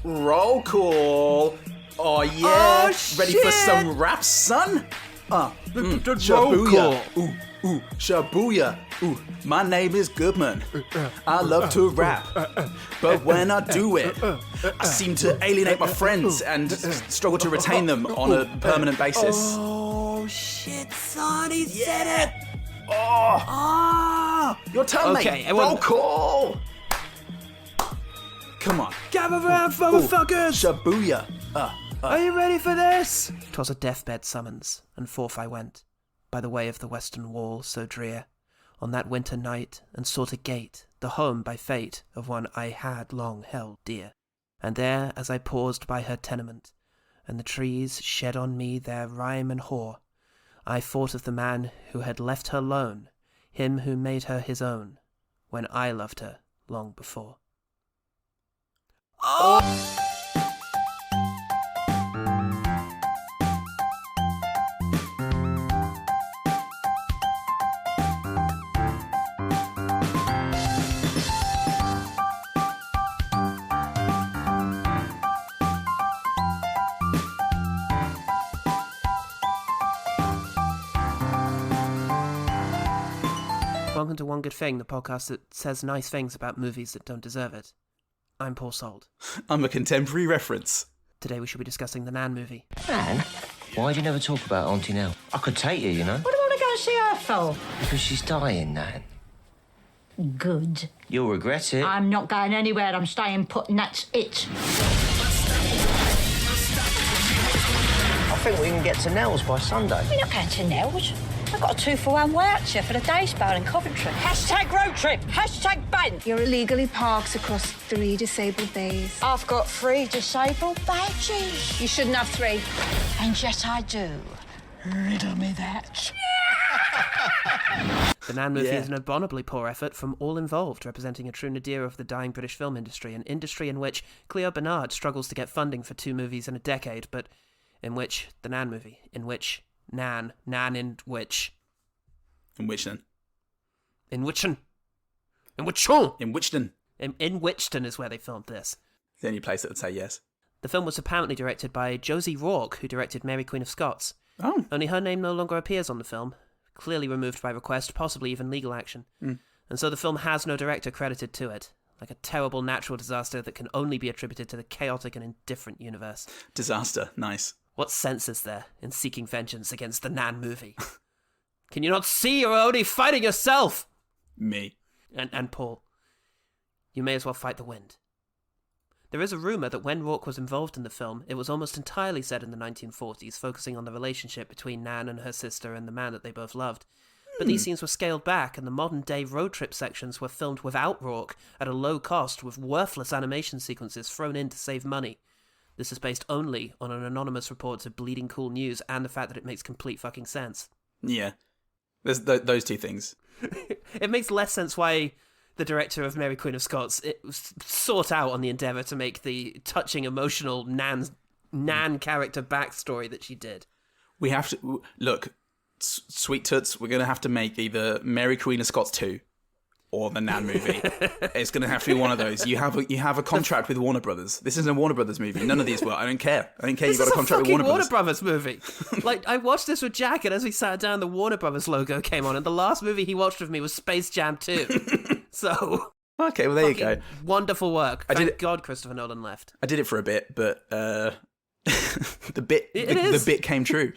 Roll call. Oh yeah. Oh, Ready for some rap, son? Roll Shabuya. call. Ooh, shabuya. Ooh, my name is Goodman. I love to rap, but when I do it, I seem to alienate my friends and struggle to retain them on a permanent basis. Oh, shit, son, he said it. Oh, your turn, Okay, mate. Roll call. Come on. Gather round, motherfuckers. Shabuya. Are you ready for this? 'Twas a deathbed summons, and forth I went, by the way of the western wall so drear, on that winter night, and sought a gate, the home by fate of one I had long held dear. And there, as I paused by her tenement, and the trees shed on me their rime and hoar, I thought of the man who had left her lone, him who made her his own, when I loved her long before. Oh! Welcome to One Good Thing, the podcast that says nice things about movies that don't deserve it. I'm Paul Salt. I'm a contemporary reference. Today we should be discussing the Nan movie. Nan? Why'd you never talk about Auntie Nell? I could take you, you know. What do you want to go and see her for? Because she's dying, Nan. Good. You'll regret it. I'm not going anywhere. I'm staying put, and that's it. I think we can get to Nell's by Sunday. We're not going to Nell's. I've got a 2-for-1 voucher for the day's bowl in Coventry. Hashtag road trip. Hashtag ban. You're illegally parked across 3 disabled bays. I've got 3 disabled badges. You shouldn't have 3. And yes, I do. Riddle me that. The Nan movie is an abominably poor effort from all involved, representing a true nadir of the dying British film industry, an industry in which Cleo Bernard struggles to get funding for 2 movies in a decade, but in which the Nan movie, in which Nan in which... In Witchton. In Witchton. In Witchton. In Witchton. In Witchton is where they filmed this. The only place that would say yes. The film was apparently directed by Josie Rourke, who directed Mary Queen of Scots. Oh. Only her name no longer appears on the film, clearly removed by request, possibly even legal action. And so the film has no director credited to it, like a terrible natural disaster that can only be attributed to the chaotic and indifferent universe. Disaster. Nice. What sense is there in seeking vengeance against the Nan movie? Can you not see you're only fighting yourself? Me. And Paul, you may as well fight the wind. There is a rumour that when Rourke was involved in the film, it was almost entirely set in the 1940s, focusing on the relationship between Nan and her sister and the man that they both loved. But these scenes were scaled back, and the modern-day road trip sections were filmed without Rourke, at a low cost, with worthless animation sequences thrown in to save money. This is based only on an anonymous report to Bleeding Cool News and the fact that it makes complete fucking sense. Yeah. There's those two things. It makes less sense why the director of Mary Queen of Scots sought out on the endeavour to make the touching, emotional Nan character backstory that she did. We have to... Look, Sweet Toots, we're going to have to make either Mary Queen of Scots 2 or the Nan movie. It's going to have to be one of those. You have a contract with Warner Brothers. This isn't a Warner Brothers movie. None of these were. I don't care. You've got a contract with Warner Brothers. Movie. Like, I watched this with Jack, and as we sat down, the Warner Brothers logo came on, and the last movie he watched with me was Space Jam 2. So... Okay, well, there you go. Wonderful work. Thank God Christopher Nolan left. I did it for a bit, but the bit came true.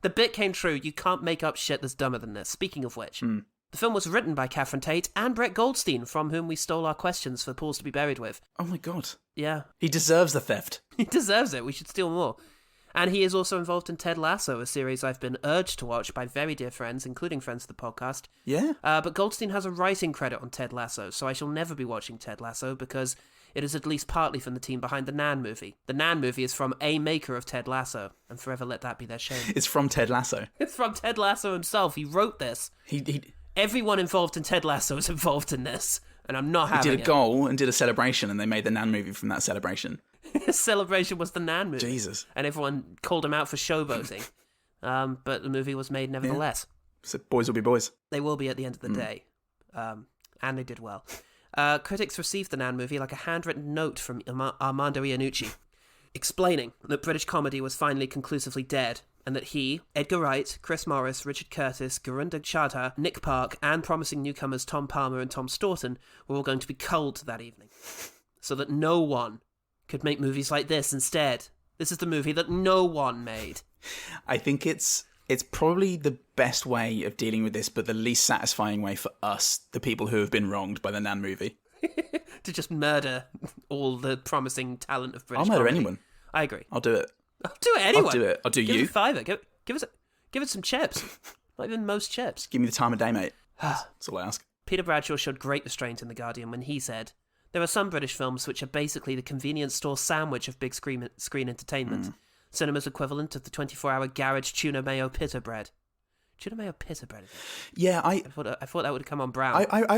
The bit came true. You can't make up shit that's dumber than this. Speaking of which... The film was written by Catherine Tate and Brett Goldstein, from whom we stole our questions for Pauls to be buried with. Oh my God. Yeah. He deserves the theft. He deserves it. We should steal more. And he is also involved in Ted Lasso, a series I've been urged to watch by very dear friends, including friends of the podcast. Yeah. But Goldstein has a writing credit on Ted Lasso, so I shall never be watching Ted Lasso because it is at least partly from the team behind the Nan movie. The Nan movie is from a maker of Ted Lasso, and forever let that be their shame. It's from Ted Lasso. It's from Ted Lasso himself. He wrote this. Everyone involved in Ted Lasso is involved in this, and I'm not having it. He did a goal and did a celebration, and they made the Nan movie from that celebration. His celebration was the Nan movie. Jesus. And everyone called him out for showboating. But the movie was made nevertheless. So boys will be boys. They will be at the end of the day. And they did well. Critics received the Nan movie like a handwritten note from Armando Iannucci, explaining that British comedy was finally conclusively dead, and that he, Edgar Wright, Chris Morris, Richard Curtis, Gurinder Chadha, Nick Park, and promising newcomers Tom Palmer and Tom Staunton were all going to be culled that evening, so that no one could make movies like this instead. This is the movie that no one made. I think it's probably the best way of dealing with this, but the least satisfying way for us, the people who have been wronged by the Nan movie. To just murder all the promising talent of British I'll murder comedy. anyone. I agree. I'll do it. I'll do it anyway. I'll do it. I'll do Give you. us a fiver. Give us some chips. Not even most chips. Give me the time of day, mate. That's all I ask. Peter Bradshaw showed great restraint in The Guardian when he said, "There are some British films which are basically the convenience store sandwich of big screen entertainment. Cinema's equivalent of the 24-hour garage tuna mayo pita bread." Tuna mayo pita bread. Yeah, I thought that would have come on brown. I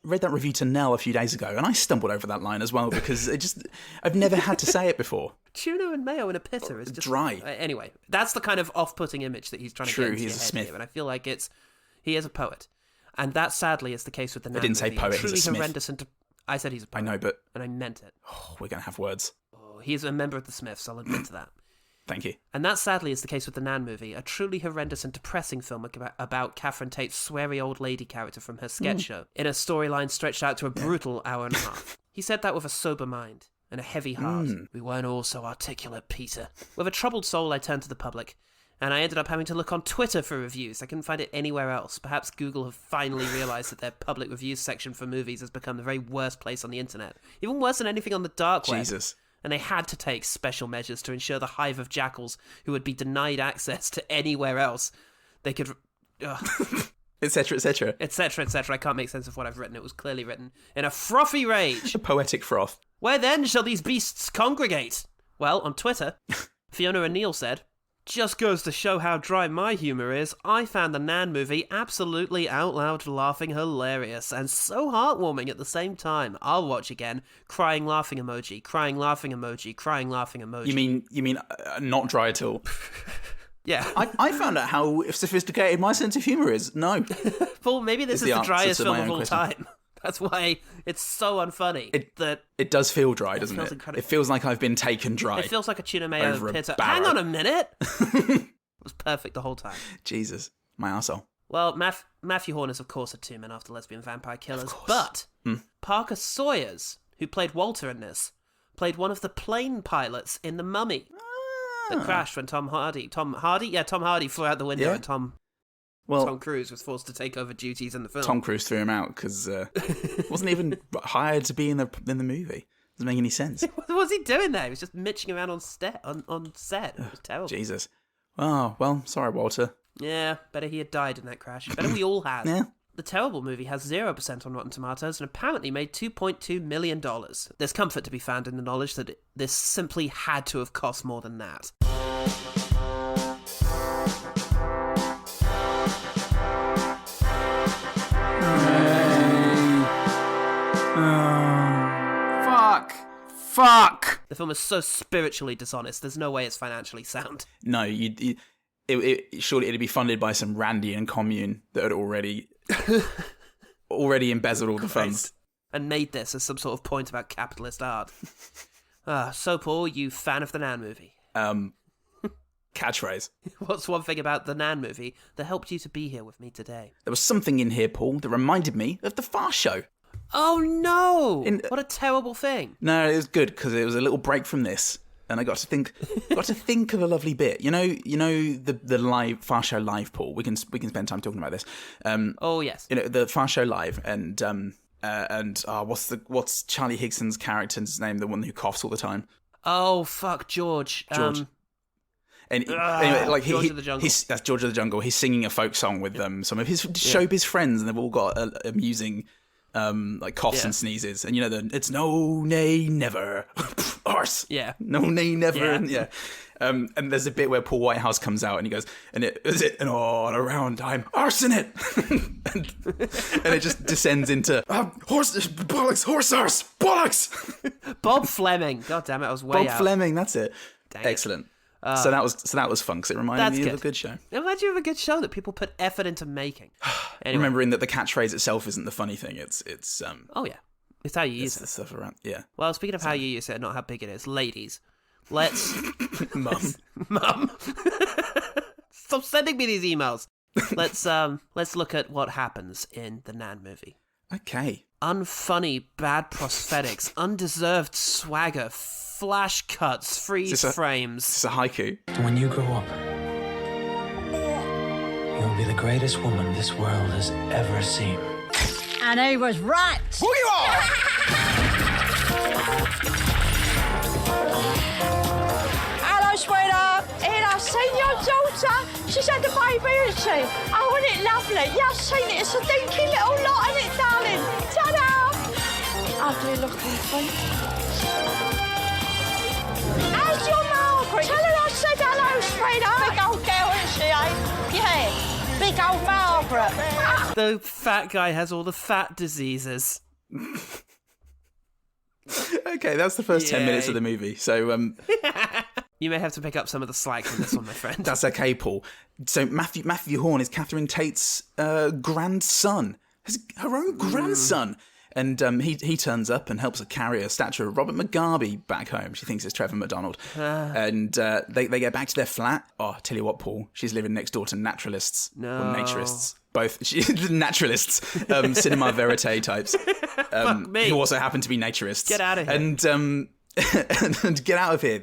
read that review to Nell a few days ago, and I stumbled over that line as well because I've never had to say it before. Tuna and mayo in a pita is just dry. Anyway, that's the kind of off-putting image that he's trying to get into he's your a head Smith. here, and I feel like he is a poet, and that sadly is the case with the Nan didn't say movie. poet, he's a Truly Smith. horrendous I said he's a poet. I know, but and I meant it. we're going to have words. Oh, he's a member of the Smiths, I'll admit to that. Thank you. And that sadly is the case with the Nan movie, a truly horrendous and depressing film about Catherine Tate's sweary old lady character from her sketch show, in a storyline stretched out to a brutal hour and a half. He said that with a sober mind and a heavy heart. We weren't all so articulate, Peter. With a troubled soul, I turned to the public, and I ended up having to look on Twitter for reviews. I couldn't find it anywhere else. Perhaps Google have finally realised that their public reviews section for movies has become the very worst place on the internet. Even worse than anything on the dark web. Jesus. And they had to take special measures to ensure the hive of jackals who would be denied access to anywhere else they could... Etc., etc. etc., etc. I can't make sense of what I've written. It was clearly written in a frothy rage. A poetic froth. Where then shall these beasts congregate? Well, on Twitter, Fiona O'Neill said, "Just goes to show how dry my humour is. I found the Nan movie absolutely out loud laughing hilarious and so heartwarming at the same time. I'll watch again. Crying laughing emoji, crying laughing emoji, crying laughing emoji." You mean not dry at all? Yeah. I found out how sophisticated my sense of humour is. No. Paul, maybe this Is is the the answer driest to film my of own all question. time. That's why it's so unfunny. It does feel dry, doesn't feels it? incredible. It feels like I've been taken dry. It feels like a tuna mayo Over a pizza. barrow. Hang on a minute. It was perfect the whole time. Jesus, my arsehole. Well, Matthew Horn is, of course, a two men after lesbian vampire killers, course. but Parker Sawyers, who played Walter in this, played one of the plane pilots in The Mummy that crashed when Tom Hardy flew out the window Yeah. and Tom Cruise was forced to take over duties in the film. Tom Cruise threw him out because wasn't even hired to be in the movie. Doesn't make any sense. What was he doing there? He was just mitching around on set. It was terrible. Jesus. Oh, well, sorry, Walter. Yeah, better he had died in that crash. Better we all had. Yeah. The terrible movie has 0% on Rotten Tomatoes and apparently made $2.2 million. There's comfort to be found in the knowledge that this simply had to have cost more than that. Fuck. The film is so spiritually dishonest, there's no way it's financially sound. No, surely it'd be funded by some Randian commune that had already embezzled all the funds. And made this as some sort of point about capitalist art. So, Paul, you fan of the Nan movie? Catchphrase. What's one thing about the Nan movie that helped you to be here with me today? There was something in here, Paul, that reminded me of the Far Show. Oh, no! What a terrible thing. No, it was good because it was a little break from this, and I got to think of a lovely bit. You know the live Far Show live, Paul. We can spend time talking about this. Oh yes. You know the Far Show live, and what's Charlie Higson's character's name? The one who coughs all the time. Oh fuck, George. George. Anyway, like George of the Jungle. That's George of the Jungle. He's singing a folk song with some of his showbiz friends, and they've all got amusing. Like coughs and sneezes, and it's no, nay, never, arse. Yeah. No, nay, never. Yeah. And there's a bit where Paul Whitehouse comes out and he goes, and all around I'm arse in it, and it just descends into horse bollocks, horse arse bollocks. Bob Fleming. God damn it, I was way Bob out. Fleming, that's it. Dang it. Excellent. So that was fun because it reminded me of a good show. Imagine you have a good show that people put effort into making. Anyway. Remembering that the catchphrase itself isn't the funny thing. It's oh yeah, it's how you use the it. stuff around. Yeah. Well, speaking of how you use it, not how big it is, ladies, let's mum. Stop sending me these emails. Let's look at what happens in the Nan movie. Okay. Unfunny, bad prosthetics, undeserved swagger, flash cuts, freeze frames. It's a haiku. When you grow up, you'll be the greatest woman this world has ever seen. And he was right. Boogie Wall! Hello, sweetheart. Here, I've seen your daughter. She's had a baby, isn't she? Oh, isn't it lovely? Yeah, I've seen it. It's a dinky little lot, isn't it, darling? Ta-da! Ugly looking thing. How's your Margaret? Tell her I said hello, sweetheart. Big old girl, isn't she, eh? Yeah, big old Margaret. The fat guy has all the fat diseases. Okay, that's the first 10 minutes of the movie. So you may have to pick up some of the slack from this one, my friend. that's okay, Paul. So Matthew Horn is Catherine Tate's grandson. Her own grandson. And he turns up and helps her carry a statue of Robert Mugabe back home. She thinks it's Trevor McDonald. And they get back to their flat. Oh, tell you what, Paul, she's living next door to naturalists. No. Or naturists. Both. Naturalists. Cinema verite types. Fuck me. Who also happen to be naturists. Get out of here. And get out of here,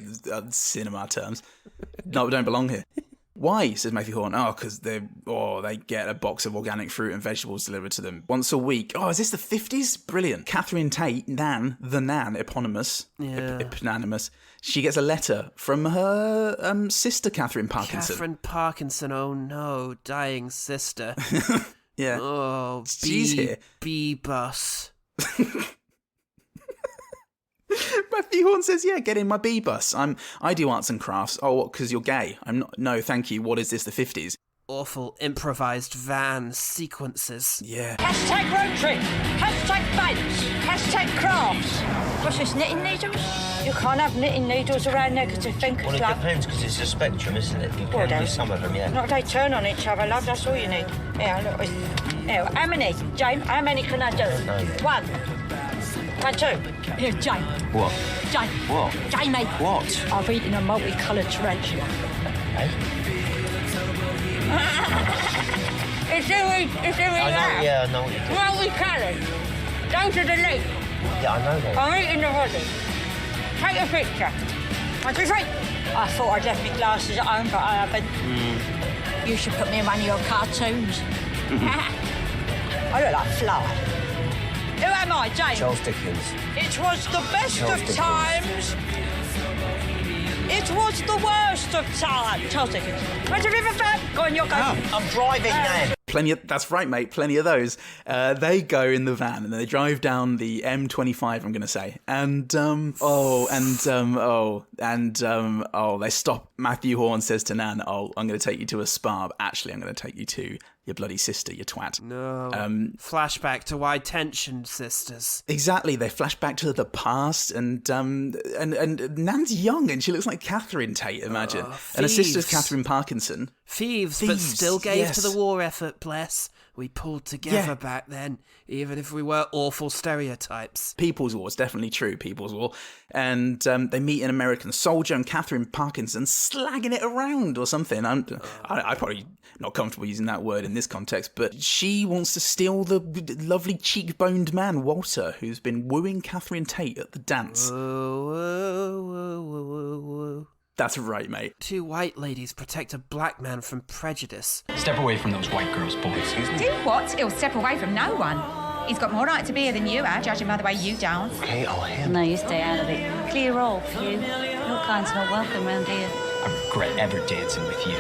cinema terms. No, don't belong here. Why, says Matthew Horn. Oh, because they get a box of organic fruit and vegetables delivered to them once a week. Oh, is this the 50s? Brilliant. Catherine Tate, Nan, the Nan, eponymous, eponymous. She gets a letter from her sister, Catherine Parkinson. Catherine Parkinson, oh no, dying sister. Yeah. Oh, she's here. B-bus. Matthew Horn says, yeah, get in my B-bus. I do arts and crafts. Oh, what, because you're gay? I'm not. No, thank you. What is this, the 50s? Awful improvised van sequences. Yeah. Hashtag road trip. Hashtag bikes. Hashtag crafts. What's this, knitting needles? You can't have knitting needles around there because they think Well, it's it like... depends, because it's a spectrum, isn't it? You can use some of them, yeah. Not they turn on each other, love, that's all you need. Yeah, look. Yeah, how many, Jane? How many can I do? No. One, two. Here, Jane. What? Jane. What? Jamie. What? I've eaten a multicoloured tarantula. Eh? It's doing that. Yeah, I know what you're doing. Multicoloured. Go to the lake. Yeah, I know that. I'm eating the body. Take a picture. 1, 2, 3. I thought I'd left my glasses at home, but I haven't. You should put me in one of your cartoons. I look like a fly. Who am I, Jane? Charles Dickens. It was the best Charles of Dickens. times. It was the worst of times. Charles Dickens. Went to Riverfront. Go on, you're going. I'm driving, Nan. That's right, mate. Plenty of those. They go in the van and they drive down the M25. I'm going to say, and they stop. Matthew Horn says to Nan, "Oh, I'm going to take you to a spa. But actually, I'm going to take you to your bloody sister, you twat." No. Flashback to Why Tension Sisters. Exactly. They flash back to the past, and Nan's young and she looks like Catherine Tate. Imagine, and her sister's Catherine Parkinson. Thieves, but still gave yes. to the war effort, bless. We pulled together back then, even if we were awful stereotypes. People's War, it's definitely true, People's War. And they meet an American soldier and Catherine Parkinson slagging it around or something. I'm probably not comfortable using that word in this context, but she wants to steal the lovely cheekboned man, Walter, who's been wooing Catherine Tate at the dance. Whoa, whoa, whoa, whoa, whoa. That's right, mate. 2 white ladies protect a black man from prejudice. Step away from those white girls, boys. Do what? He'll step away from no one. He's got more right to be here than you are, judging by the way you dance. Okay, I'll hear. No, you stay out of it. Clear off, you. Your kind's not welcome round here. I regret ever dancing with you.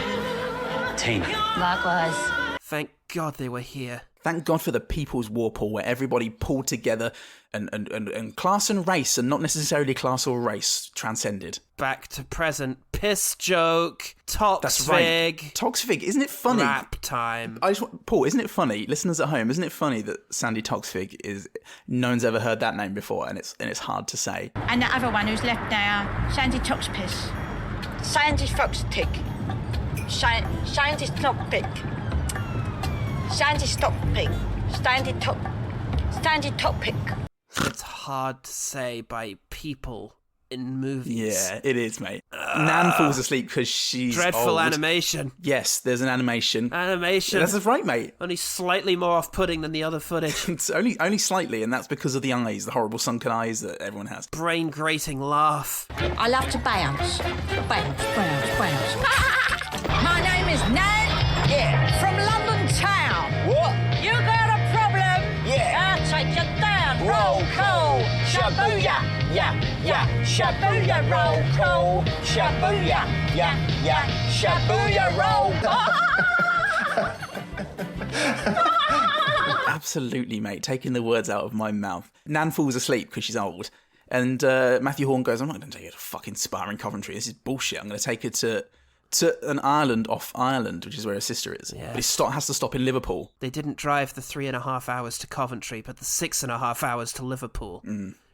Tina. Likewise. Thank God they were here. Thank God for the People's War, Paul, where everybody pulled together and class and race, and not necessarily class or race, transcended. Back to present. Piss joke. Toxvig. That's right. Toxvig, isn't it funny? Rap time. Paul, isn't it funny? Listeners at home, isn't it funny that Sandy Toxvig is... No one's ever heard that name before, and it's hard to say. And the other one who's left now, Sandy Toxpiss. Sandy Fox Tick. Sandy Stop Pig. Sandy Stop Pig. Sandy Top Pig. It's hard to say by people in movies. Yeah, it is, mate. Nan falls asleep because she's Dreadful old. animation. Yes, there's an animation. Animation. That's right, mate. Only slightly more off-putting than the other footage. It's only slightly, and that's because of the eyes, the horrible sunken eyes that everyone has. Brain-grating laugh. I love to bounce. Bounce, bounce, bounce. My name is Nan. Yeah. From London town. What? You got a problem? Yeah. I'll take you down. Roll call. Shabooya. Yeah. Shabooya. Roll call. Shabooya. Yeah. Shabooya. Roll call. Absolutely, mate. Taking the words out of my mouth. Nan falls asleep because she's old. And Matthew Horn goes, I'm not going to take her to fucking Spa in Coventry. This is bullshit. I'm going to take her to an island off Ireland, which is where her sister is. Yeah. But it has to stop in Liverpool. They didn't drive the 3.5 hours to Coventry, but the 6.5 hours to Liverpool.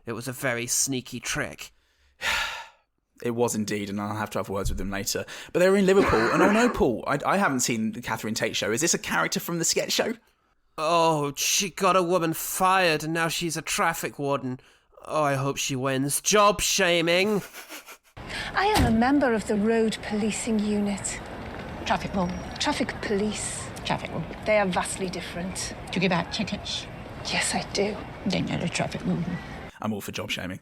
It was a very sneaky trick. It was indeed, and I'll have to have words with them later. But they were in Liverpool, and oh no, Paul, I haven't seen the Catherine Tate show. Is this a character from the sketch show? Oh, she got a woman fired, and now she's a traffic warden. Oh, I hope she wins. Job shaming. I am a member of the road policing unit. Traffic warden. Traffic police. Traffic warden. They are vastly different. Do you give out tickets? Yes, I do. Then you're the traffic warden. I'm all for job shaming.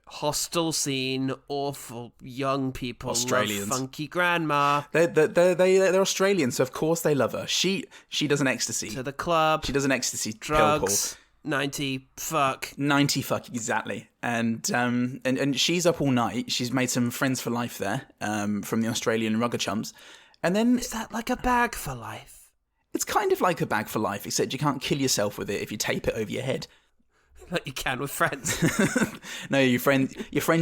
Hostel scene, awful young people. Australians. Love funky grandma. They're Australian, so of course they love her. She does an ecstasy. To the club. She does an ecstasy Drugs. pill, Paul. 90 fuck. 90 fuck, exactly. And she's up all night. She's made some friends for life there, from the Australian rugger chums. And then Is that like a bag for life? it's kind of like a bag for life, except you can't kill yourself with it if you tape it over your head. Like you can with friends. No, your friends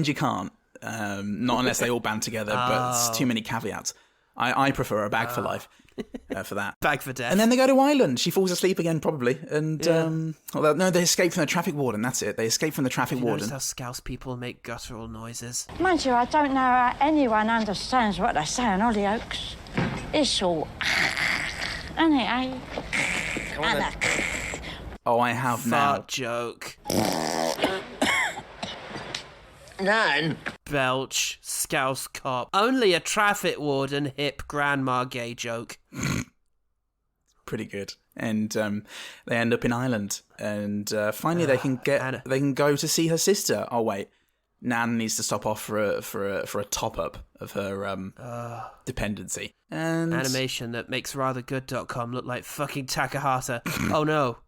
you can't. Not unless they all band together, but it's too many caveats. I prefer a bag for life for that. Bag for death. And then they go to Ireland. She falls asleep again, probably. And, no, they escape from the traffic warden. That's it. They escape from the traffic You warden. notice how Scouse people make guttural noises? Mind you, I don't know how anyone understands what they say on Hollyoaks. It's all... isn't it, eh? Oh, I have now. Fart joke. Nan? Belch. Scouse cop. Only a traffic warden hip grandma gay joke. Pretty good. And they end up in Ireland. And finally they can go to see her sister. Oh, wait. Nan needs to stop off for a top-up of her dependency. And Animation that makes rathergood.com look like fucking Takahata. Oh no.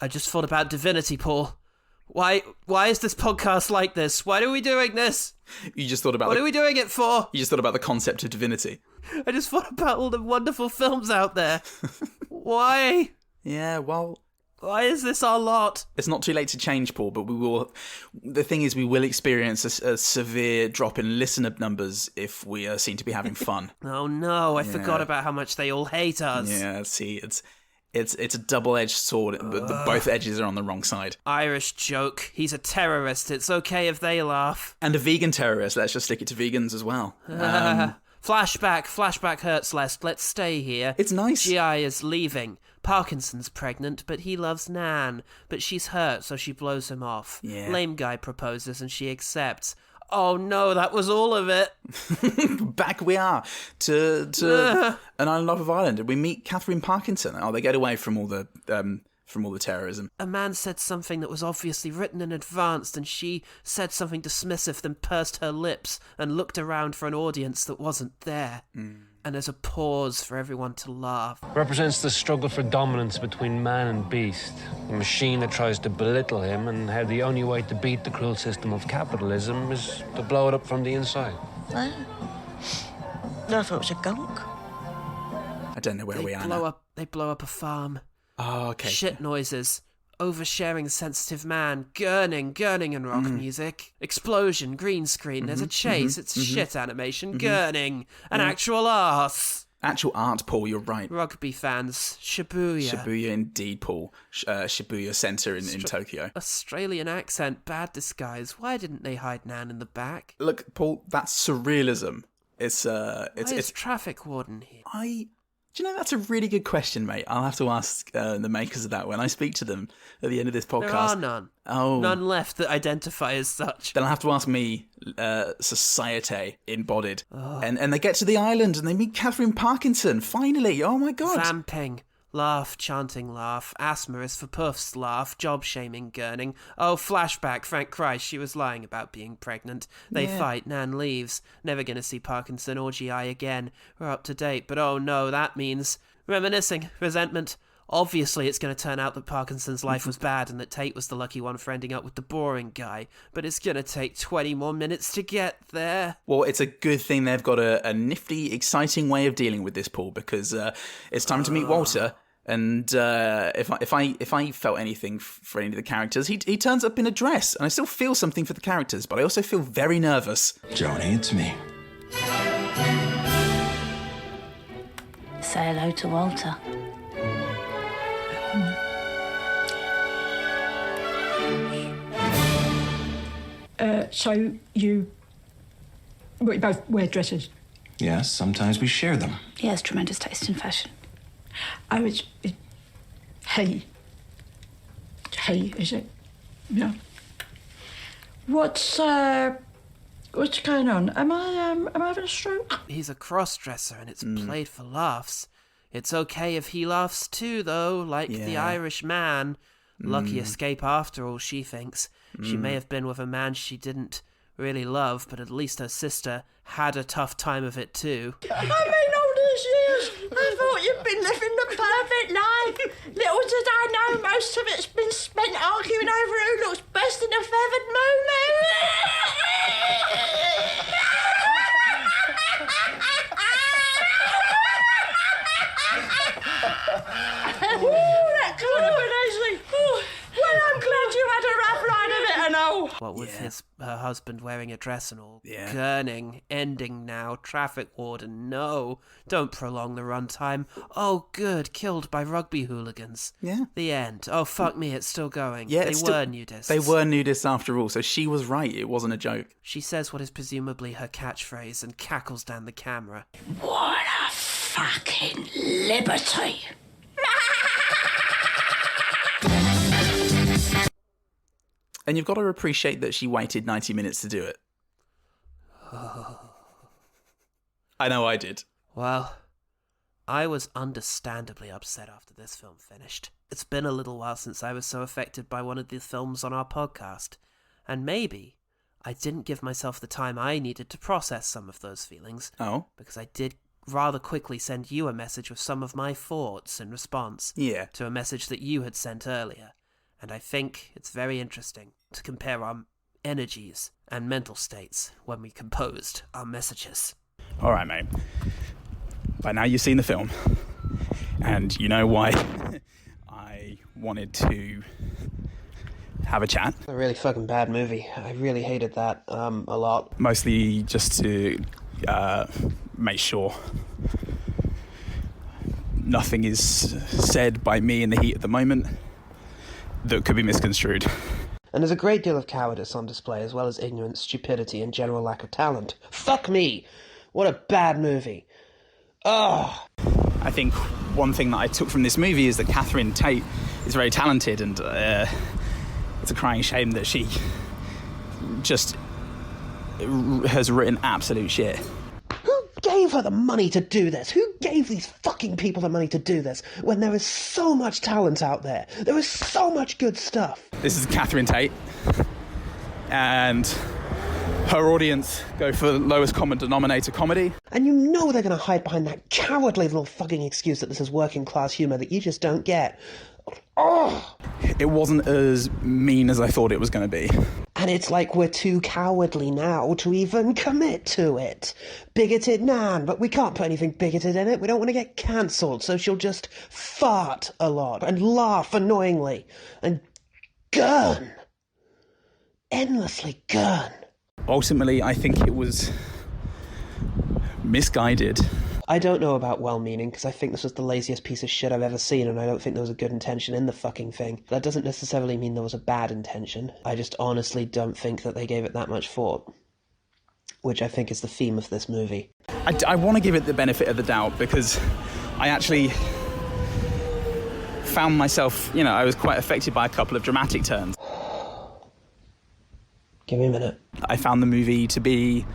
I just thought about divinity, Paul. Why is this podcast like this? Why are we doing this? You just thought about What are we doing it for? You just thought about the concept of divinity. I just thought about all the wonderful films out there. Why? Yeah, well, Why is this our lot? it's not too late to change, Paul, but we will. The thing is, we will experience a severe drop in listener numbers if we are seen to be having fun. Oh no, I forgot about how much they all hate us. Yeah, see, it's a double-edged sword, but both edges are on the wrong side. Irish joke. He's a terrorist. It's okay if they laugh. And a vegan terrorist. Let's just stick it to vegans as well. Flashback hurts less. Let's stay here. It's nice. GI is leaving. Parkinson's pregnant, but he loves Nan. But she's hurt, so she blows him off. Yeah. Lame guy proposes and she accepts. Oh no, that was all of it. Back we are to an island off of Ireland, and we meet Catherine Parkinson. Oh, they get away from all the terrorism. A man said something that was obviously written in advance, and she said something dismissive, then pursed her lips and looked around for an audience that wasn't there. And there's a pause for everyone to laugh. Represents the struggle for dominance between man and beast, a machine that tries to belittle him, and how the only way to beat the cruel system of capitalism is to blow it up from the inside. I thought it was a gunk. I don't know where we are now. They blow up a farm. Oh, okay. Shit noises. Oversharing sensitive man. Gurning and rock music. Explosion, green screen, there's a chase, it's shit animation, gurning. An actual arse. Actual art, Paul, you're right. Rugby fans. Shibuya. Shibuya indeed, Paul. Shibuya Centre in Tokyo. Australian accent, bad disguise. Why didn't they hide Nan in the back? Look, Paul, that's surrealism. It's traffic warden here. Do you know, that's a really good question, mate. I'll have to ask the makers of that when I speak to them at the end of this podcast. There are none. Oh. None left that identify as such. Then I'll have to ask me, society embodied. Oh. And they get to the island and they meet Catherine Parkinson, finally. Oh my God. Vamping. Laugh, chanting laugh, asthma is for puffs laugh, job shaming gurning. Oh, flashback, thank Christ, she was lying about being pregnant. They fight, Nan leaves. Never gonna see Parkinson or GI again. We're up to date, but oh no, that means reminiscing, resentment. Obviously it's gonna turn out that Parkinson's life was bad and that Tate was the lucky one for ending up with the boring guy. But it's gonna take 20 more minutes to get there. Well, it's a good thing they've got a nifty, exciting way of dealing with this, Paul, because it's time to meet Walter. And if I felt anything for any of the characters, he turns up in a dress, and I still feel something for the characters, but I also feel very nervous. Joni, it's me. Say hello to Walter. So you both wear dresses? Yes, sometimes we share them. He has tremendous taste in fashion. Oh, it's hay. Hay, is it? Yeah. What's going on? Am I having a stroke? He's a cross-dresser and it's played for laughs. It's okay if he laughs too, though, like the Irish man. Lucky escape after all, she thinks. She may have been with a man she didn't really love, but at least her sister had a tough time of it too. I mean, all these years, I thought you'd been living the perfect life. Little did I know most of it's been spent arguing over who looks best in a feathered Ooh, that could have been easily. Well, I'm glad you had a rough line of it and all. What with her husband wearing a dress and all. Gurning, ending now, traffic warden, no. Don't prolong the runtime. Oh, good, killed by rugby hooligans. Yeah. The end. Oh, fuck me, it's still going. Yeah, they were nudists. They were nudists after all, so she was right. It wasn't a joke. She says what is presumably her catchphrase and cackles down the camera. What a fucking liberty! And you've got to appreciate that she waited 90 minutes to do it. I know I did. Well, I was understandably upset after this film finished. It's been a little while since I was so affected by one of the films on our podcast, and maybe I didn't give myself the time I needed to process some of those feelings. Oh? Because I did rather quickly send you a message with some of my thoughts in response to a message that you had sent earlier. And I think it's very interesting to compare our energies and mental states when we composed our messages. All right, mate. By now you've seen the film, and you know why I wanted to have a chat. A really fucking bad movie. I really hated that a lot. Mostly just to make sure nothing is said by me in the heat of the moment that could be misconstrued. And there's a great deal of cowardice on display, as well as ignorance, stupidity, and general lack of talent. Fuck me! What a bad movie. Ugh! I think one thing that I took from this movie is that Catherine Tate is very talented, and it's a crying shame that she just has written absolute shit. Who gave her the money to do this? Who gave these fucking people the money to do this when there is so much talent out there? There is so much good stuff. This is Catherine Tate, and her audience go for the lowest common denominator comedy. And you know they're going to hide behind that cowardly little fucking excuse that this is working class humour that you just don't get. Oh! It wasn't as mean as I thought it was going to be. And it's like we're too cowardly now to even commit to it. Bigoted Nan, but we can't put anything bigoted in it. We don't want to get cancelled, so she'll just fart a lot and laugh annoyingly and gurn. Endlessly gurn. Ultimately, I think it was misguided. I don't know about well-meaning, because I think this was the laziest piece of shit I've ever seen, and I don't think there was a good intention in the fucking thing. That doesn't necessarily mean there was a bad intention. I just honestly don't think that they gave it that much thought. which I think is the theme of this movie. I want to give it the benefit of the doubt because I actually found myself, I was quite affected by a couple of dramatic turns. Give me a minute. I found the movie to be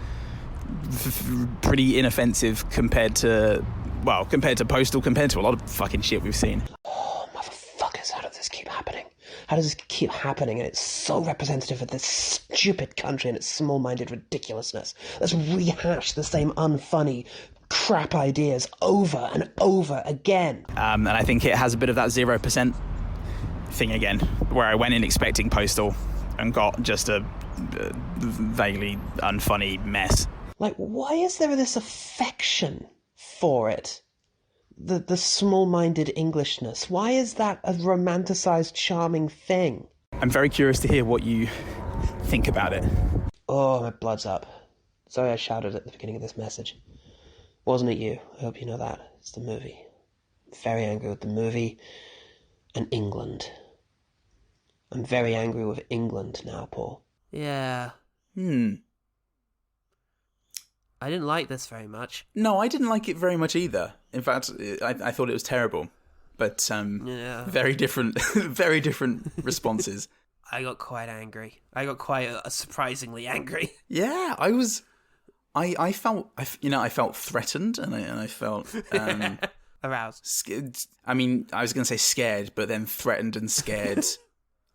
pretty inoffensive compared to Postal, compared to a lot of fucking shit we've seen. Oh, motherfuckers, how does this keep happening? How does this keep happening? And it's so representative of this stupid country and its small-minded ridiculousness. Let's rehash the same unfunny crap ideas over and over again. And I think it has a bit of that 0% thing again, where I went in expecting Postal and got just a vaguely unfunny mess. Like, why is there this affection for it? The small-minded Englishness. Why is that a romanticised, charming thing? I'm very curious to hear what you think about it. Oh, my blood's up. Sorry I shouted at the beginning of this message. Wasn't it you? I hope you know that. It's the movie. I'm very angry with the movie and England. I'm very angry with England now, Paul. Yeah. I didn't like this very much. No, I didn't like it very much either. In fact, I thought it was terrible. But very different, very different responses. I got quite angry. I got quite surprisingly angry. Yeah, I felt threatened, and I felt aroused. I mean, I was going to say scared, but then threatened and scared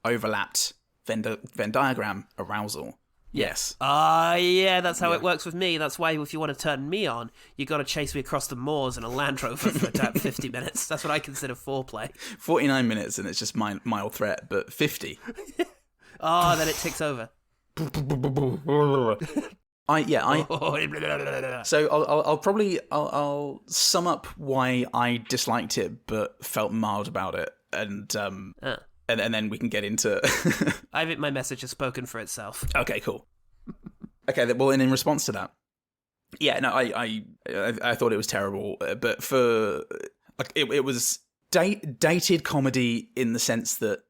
overlapped. Venn diagram arousal. Yes. Yeah, that's how it works with me. That's why if you want to turn me on, you got to chase me across the moors in a Land Rover for about 50 minutes. That's what I consider foreplay. 49 minutes and it's just mild threat, but 50. Then it ticks over. So I'll sum up why I disliked it but felt mild about it, and then we can get into... I think my message has spoken for itself. Okay, cool. Okay, well, and in response to that, yeah, no, I thought it was terrible, but for... Like, it was dated comedy in the sense that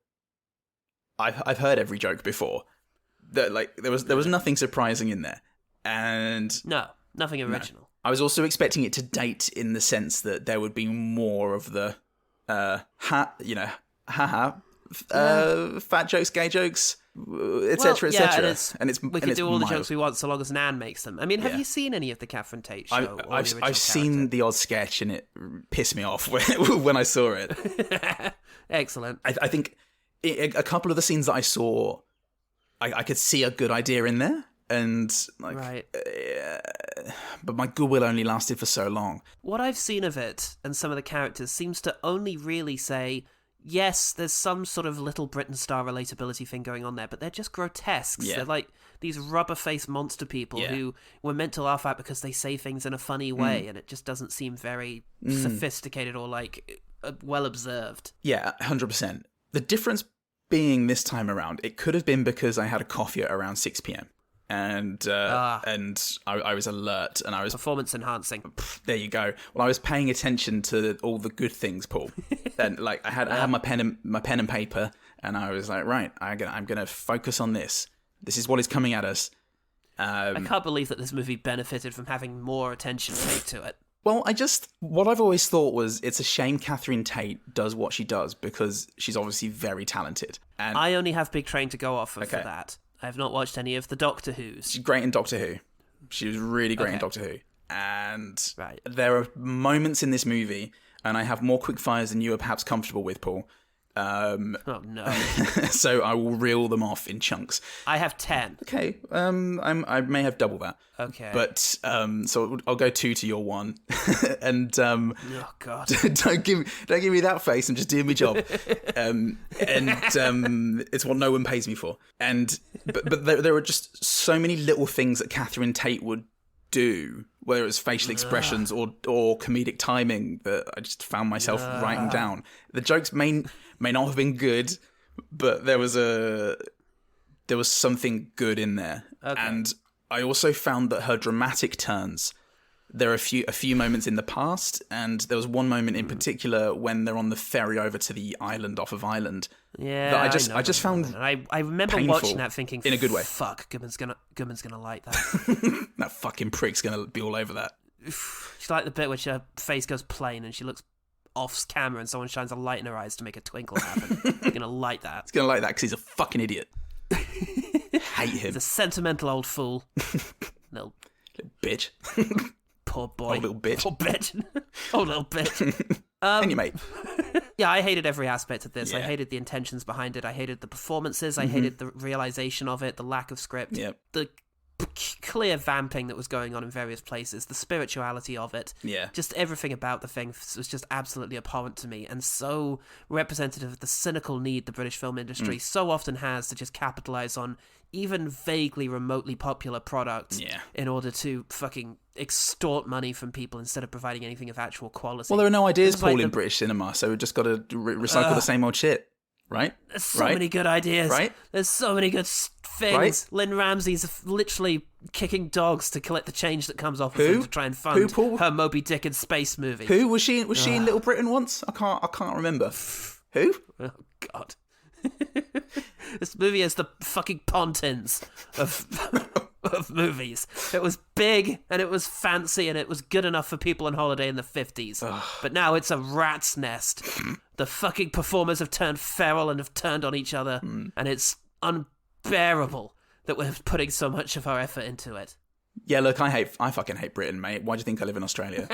I've heard every joke before. That, like, there was nothing surprising in there. And... No, nothing original. No. I was also expecting it to date in the sense that there would be more of the... fat jokes, gay jokes, etc., etc. We can do all the jokes we want so long as Nan makes them. I mean, have you seen any of the Catherine Tate show? I've seen the odd sketch, and it pissed me off when I saw it. Excellent. I think a couple of the scenes that I saw, I could see a good idea in there, and like, right. But my goodwill only lasted for so long. What I've seen of it and some of the characters seems to only really say, yes, there's some sort of Little Britain star relatability thing going on there, but they're just grotesques. Yeah. They're like these rubber-faced monster people who we're meant to laugh at because they say things in a funny way, and it just doesn't seem very sophisticated or like well observed. Yeah, 100%. The difference being this time around, it could have been because I had a coffee at around 6 p.m. And I was alert, and I was performance enhancing. There you go. Well, I was paying attention to all the good things, Paul. And like I had my pen and paper, and I was like, right, I'm gonna focus on this. This is what is coming at us. I can't believe that this movie benefited from having more attention paid to it. Well, what I've always thought was it's a shame Catherine Tate does what she does because she's obviously very talented. And I only have Big Train to go off of for that. I have not watched any of the Doctor Who's. She's great in Doctor Who. She was really great in Doctor Who. And there are moments in this movie, and I have more quickfires than you are perhaps comfortable with, Paul. Oh, no. So I will reel them off in chunks. I have 10. Okay. I may have double that. Okay. But, so I'll go 2 to your 1. And, oh, God. don't give me that face and just do my job. It's what no one pays me for. But there are just so many little things that Catherine Tate would do, whether it's facial expressions or comedic timing, that I just found myself writing down. The jokes may not have been good, but there was something good in there. Okay. And I also found that her dramatic turns There are a few moments in the past, and there was one moment in particular when they're on the ferry over to the island off of Ireland. Yeah, that I just found. I remember painful, watching that, thinking, in a good way. Fuck, Goodman's gonna like that. That fucking prick's gonna be all over that. She's like the bit where her face goes plain and she looks off camera, and someone shines a light in her eyes to make a twinkle happen. He's gonna like that. He's gonna like that because he's a fucking idiot. Hate him. He's a sentimental old fool. little bitch. Poor boy. Oh, little bitch. Poor bitch. Oh, little bitch. And you, mate. Yeah, I hated every aspect of this. Yeah. I hated the intentions behind it. I hated the performances. I hated the realization of it, the lack of script, the clear vamping that was going on in various places, the spirituality of it. Yeah. Just everything about the thing was just absolutely abhorrent to me, and so representative of the cynical need the British film industry so often has to just capitalize on even vaguely remotely popular products in order to fucking extort money from people instead of providing anything of actual quality. Well, there are no ideas, Paul, in British cinema, so we've just got to recycle the same old shit, right? There's so many good ideas. Right? There's so many good things. Right? Lynn Ramsey's literally kicking dogs to collect the change that comes off of them to try and fund her Moby Dick and space movie. Who was she? Was she in Little Britain once? I can't remember. Who? Oh God. This movie is the fucking Pontins of movies. It was big and it was fancy and it was good enough for people on holiday in the 50s. But now it's a rat's nest. The fucking performers have turned feral and have turned on each other, and it's unbearable that we're putting so much of our effort into it. Yeah, look, I fucking hate Britain, mate. Why do you think I live in Australia?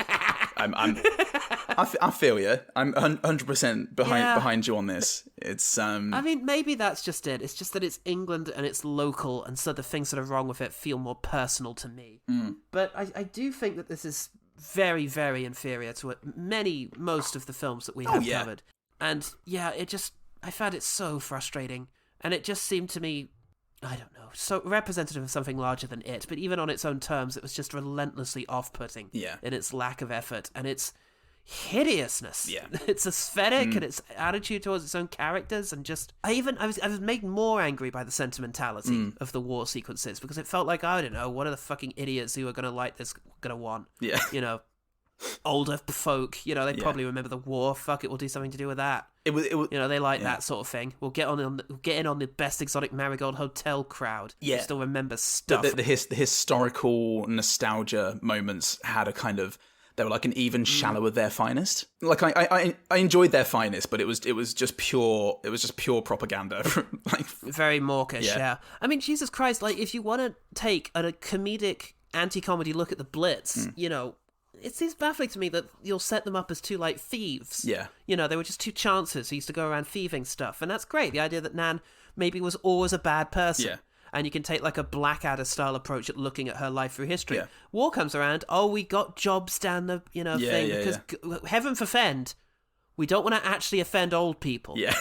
I feel you. I'm 100% behind you on this. It's I mean, maybe that's just it. It's just that it's England and it's local, and so the things that are wrong with it feel more personal to me. But I do think that this is very, very inferior to most of the films that we have covered. And yeah, I found it so frustrating, and it just seemed to me, I don't know, so representative of something larger than it, but even on its own terms, it was just relentlessly off-putting in its lack of effort and its hideousness. Yeah. Its aesthetic and its attitude towards its own characters, and just I was made more angry by the sentimentality of the war sequences, because it felt like, I don't know, what are the fucking idiots who are going to like this going to want? Yeah. You know, older folk, you know, they probably remember the war. Fuck it, we'll do something to do with that. It was you know, they like that sort of thing. We'll get in on the best exotic Marigold Hotel crowd. Yeah, still remember stuff. The historical nostalgia moments had a kind of, they were like an even shallower Their Finest. Like I enjoyed Their Finest, but it was just pure propaganda. Like very mawkish. Yeah. I mean, Jesus Christ! Like, if you want to take a comedic anti-comedy look at the Blitz, you know, it seems baffling to me that you'll set them up as two, like, thieves. Yeah. You know, they were just two chancers who used to go around thieving stuff. And that's great. The idea that Nan maybe was always a bad person. Yeah. And you can take, like, a Blackadder-style approach at looking at her life through history. Yeah. War comes around, we got jobs down the, thing. Because, heaven forfend, we don't want to actually offend old people. Yeah.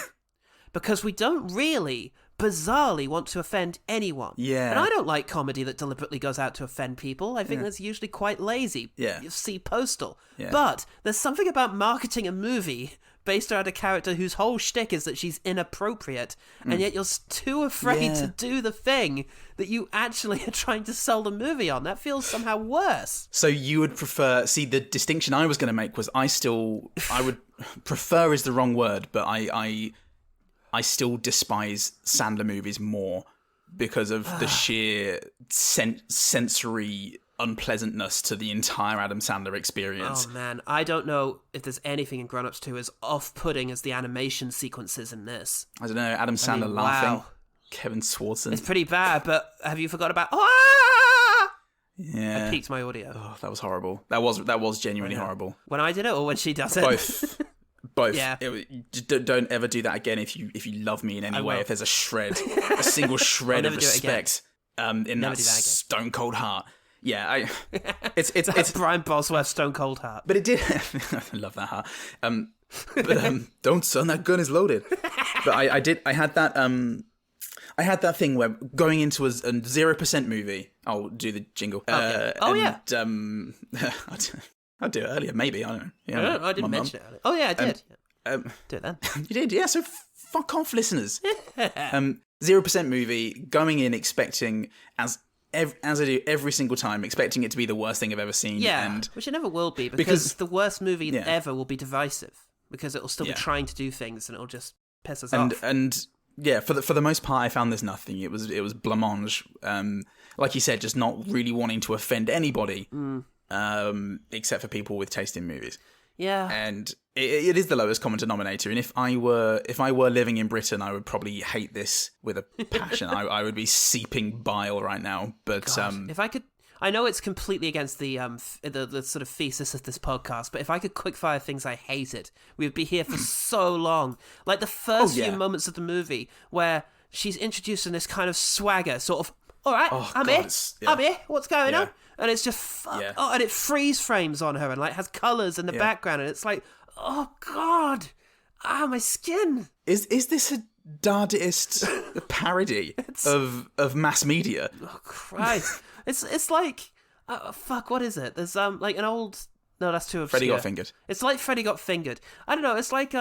Because we don't really, bizarrely, want to offend anyone. Yeah. And I don't like comedy that deliberately goes out to offend people. I think that's usually quite lazy. Yeah. You see Postal. Yeah. But there's something about marketing a movie based around a character whose whole shtick is that she's inappropriate, and yet you're too afraid to do the thing that you actually are trying to sell the movie on. That feels somehow worse. So you would prefer... See, the distinction I was going to make was I would... prefer is the wrong word, but I still despise Sandler movies more because of the sheer sensory unpleasantness to the entire Adam Sandler experience. Oh man, I don't know if there's anything in Grown Ups 2 as off-putting as the animation sequences in this. I don't know, Adam Sandler laughing, Kevin Swartzen. It's pretty bad, but have you forgot about... Yeah. I peaked my audio. Oh, that was horrible. That was genuinely horrible. When I did it or when she does it? Both. Yeah. Don't ever do that again if you love me in any way. If there's a single shred of respect in that stone cold heart. Yeah, it's Brian Bosworth's Stone Cold Heart. But it did. I love that heart. Don't, son, that gun is loaded. But I had that thing where going into a 0% movie. I'll do the jingle. Okay. I'll do it earlier, maybe. I don't know. Yeah, I didn't mention it earlier. Oh yeah, I did. Do it then. You did, yeah. So fuck off, listeners. 0% movie, going in expecting as as I do every single time, expecting it to be the worst thing I've ever seen. Yeah, and which it never will be, because the worst movie ever will be divisive, because it'll still be trying to do things and it'll just piss us off. And yeah, for the most part, I found this nothing. It was blancmange. Like you said, just not really wanting to offend anybody, except for people with taste in movies. Yeah, and it is the lowest common denominator. And if I were living in Britain, I would probably hate this with a passion. I would be seeping bile right now. But God, if I could, I know it's completely against the sort of thesis of this podcast, but if I could quickfire things I hated, we would be here for so long. Like the first few moments of the movie where she's introducing this kind of swagger, sort of, all right, I'm here, what's going on? And it's just, and it freeze frames on her and like has colours in the background, and it's like, oh God, my skin. Is this a Dadaist parody of mass media? Oh Christ. It's like, fuck, what is it? There's like an old, no, that's too obscure. Freddy Got Fingered. It's like Freddy Got Fingered. I don't know, it's like,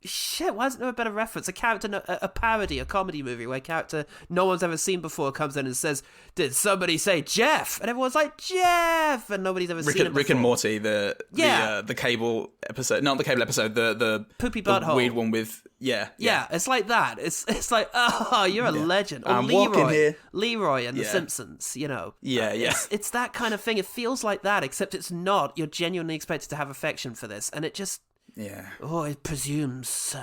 shit, why isn't there a better reference? A parody, a comedy movie where a character no one's ever seen before comes in and says, did somebody say Jeff? And everyone's like, Jeff! And nobody's ever seen it before. Rick and Morty, the cable episode, not the cable episode, the Poopy Butthole. Weird one with, Yeah, it's like that. It's like, oh, you're a legend. Or I'm walking here. Leroy and The Simpsons, you know. Yeah. It's that kind of thing. It feels like that, except it's not. You're genuinely expected to have affection for this, and it just... Yeah. Oh, it presumes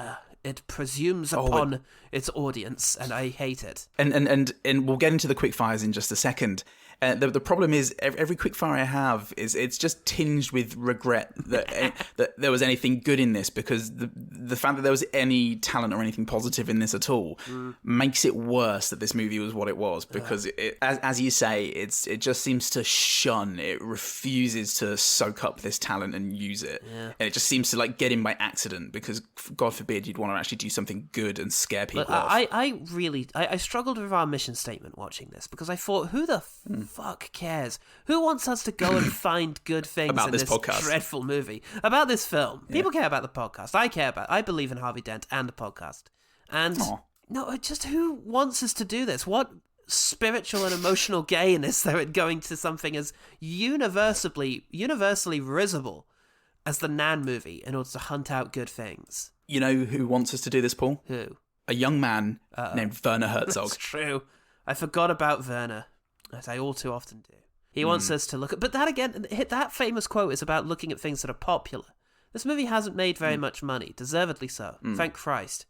upon its audience, and I hate it. And we'll get into the quickfires in just a second. The problem is every quickfire I have it's just tinged with regret that there was anything good in this, because the fact that there was any talent or anything positive in this at all makes it worse that this movie was what it was, because it, as you say, it just seems to shun, it refuses to soak up this talent and use it, and it just seems to like get in by accident, because God forbid you'd want to actually do something good and scare people off. I struggled with our mission statement watching this, because I thought, who the fuck cares? Who wants us to go and find good things about in this this podcast? Dreadful movie? About this film. People care about the podcast. I believe in Harvey Dent and the podcast. And no, just who wants us to do this? What spiritual and emotional gain is there in going to something as universally risible as the Nan movie in order to hunt out good things? You know who wants us to do this, Paul? Who? A young man named Werner Herzog. That's true. I forgot about Werner, as I all too often do. He wants us to look at... But that, again, that famous quote is about looking at things that are popular. This movie hasn't made very much money, deservedly so. Thank Christ.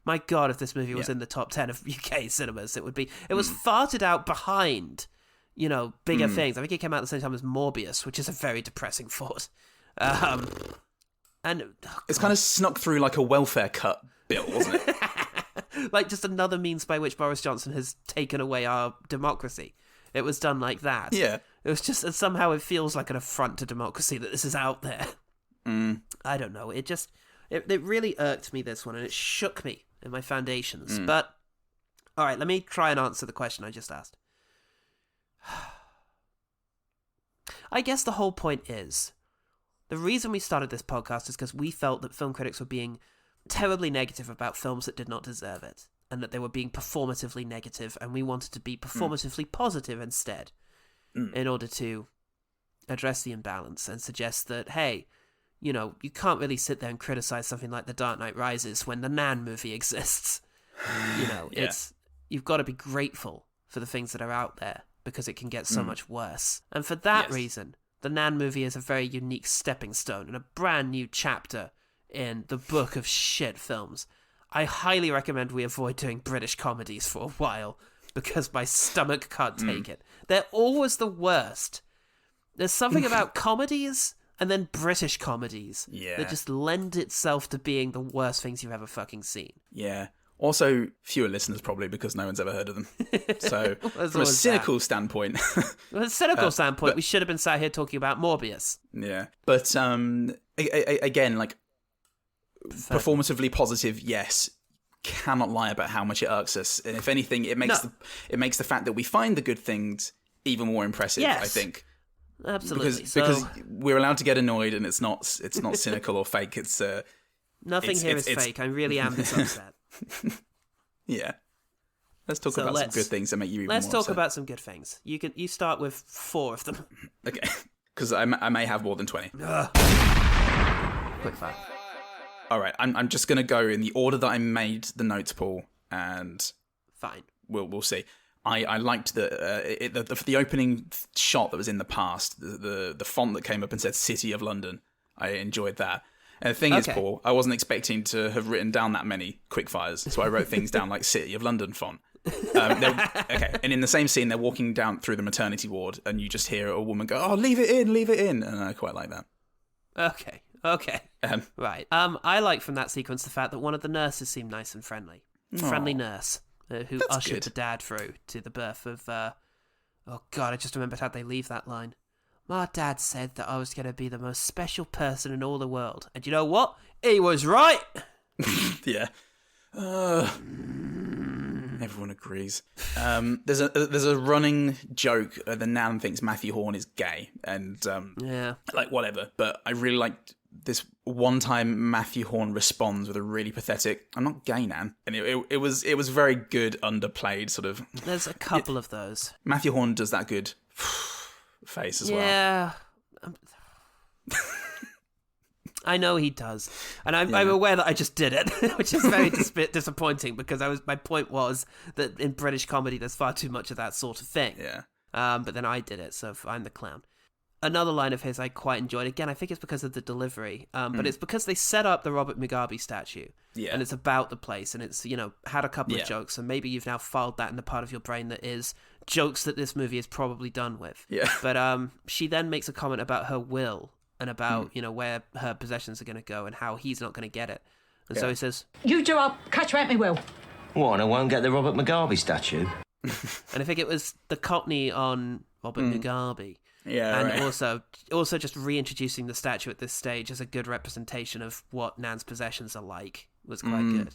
My God, if this movie was in the top 10 of UK cinemas, it would be... It was farted out behind, you know, bigger things. I think it came out at the same time as Morbius, which is a very depressing thought. And it's kind of snuck through like a welfare cut bill, wasn't it? Like just another means by which Boris Johnson has taken away our democracy. It was done like that. Yeah. It was just, and somehow it feels like an affront to democracy that this is out there. I don't know. It really irked me, this one, and it shook me in my foundations. But, all right, let me try and answer the question I just asked. I guess the whole point is, the reason we started this podcast is because we felt that film critics were being terribly negative about films that did not deserve it, and that they were being performatively negative, and we wanted to be performatively positive instead, in order to address the imbalance and suggest that, hey, you know, you can't really sit there and criticize something like The Dark Knight Rises when the Nan movie exists. You know, you've got to be grateful for the things that are out there, because it can get so much worse. And for that reason, the Nan movie is a very unique stepping stone and a brand new chapter in the book of shit films. I highly recommend we avoid doing British comedies for a while, because my stomach can't take it. They're always the worst. There's something about comedies and then British comedies that just lend itself to being the worst things you've ever fucking seen. Yeah. Also, fewer listeners probably, because no one's ever heard of them. So, from a cynical standpoint... From a cynical standpoint, we should have been sat here talking about Morbius. Yeah. But, again, like, performatively positive, yes, cannot lie about how much it irks us. And if anything, it makes the fact that we find the good things even more impressive, I think. Absolutely. Because we're allowed to get annoyed, and it's not cynical or fake. It's nothing here is fake. I really am this upset. Yeah. Let's talk about some good things that make you even Let's more talk upset. about some good things. You start with 4 of them. Okay, because I may have more than 20. Quick fire. All right, I'm just going to go in the order that I made the notes, Paul, and fine. We'll see. I liked the opening shot that was in the past, the font that came up and said City of London. I enjoyed that. And the thing is, Paul, I wasn't expecting to have written down that many quickfires, so I wrote things down like City of London font. Okay, and in the same scene, they're walking down through the maternity ward, and you just hear a woman go, "Oh, leave it in," and I quite like that. Okay. Right. I like from that sequence the fact that one of the nurses seemed nice and friendly. Friendly nurse who ushered the dad through to the birth of. Oh God, I just remembered how they leave that line. My dad said that I was going to be the most special person in all the world, and you know what? He was right. Yeah. Everyone agrees. There's a running joke. The Nan thinks Matthew Horne is gay, and like whatever. But I really liked this one time Matthew Horne responds with a really pathetic, "I'm not gay, Nan," and it was very good, underplayed sort of. There's a couple of those. Matthew Horne does that good face as well. Yeah. I know he does, and I'm aware that I just did it, which is very disappointing because my point was that in British comedy there's far too much of that sort of thing. Yeah. But then I did it, so I'm the clown. Another line of his I quite enjoyed. Again, I think it's because of the delivery, but it's because they set up the Robert Mugabe statue, and it's about the place, and it's had a couple of jokes, and maybe you've now filed that in the part of your brain that is jokes that this movie is probably done with. Yeah. But she then makes a comment about her will. And about, where her possessions are going to go and how he's not going to get it. And so he says, You do, I'll catch you at me will. What, and I won't get the Robert Mugabe statue? And I think it was the Cockney on Robert Mugabe. Yeah, and right. also just reintroducing the statue at this stage as a good representation of what Nan's possessions are like was quite good.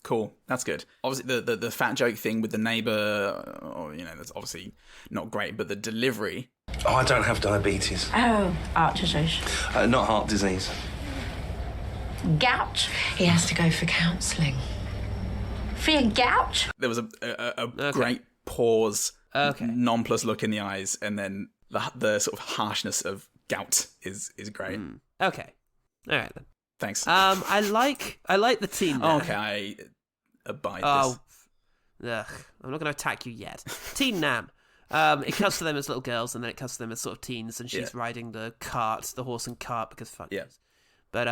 Cool, that's good. Obviously, the fat joke thing with the neighbour, that's obviously not great, but the delivery... Oh, I don't have diabetes. Oh, heart disease. Not heart disease. Gout? He has to go for counselling. For your gout? There was a great pause, nonplussed look in the eyes, and then the sort of harshness of gout is great. Okay. All right, then. Thanks. I like the team now. Okay, I abide this. Ugh, I'm not going to attack you yet. Teen Nan. It cuts to them as little girls, and then it cuts to them as sort of teens, and she's riding the horse and cart, because fuck yes. But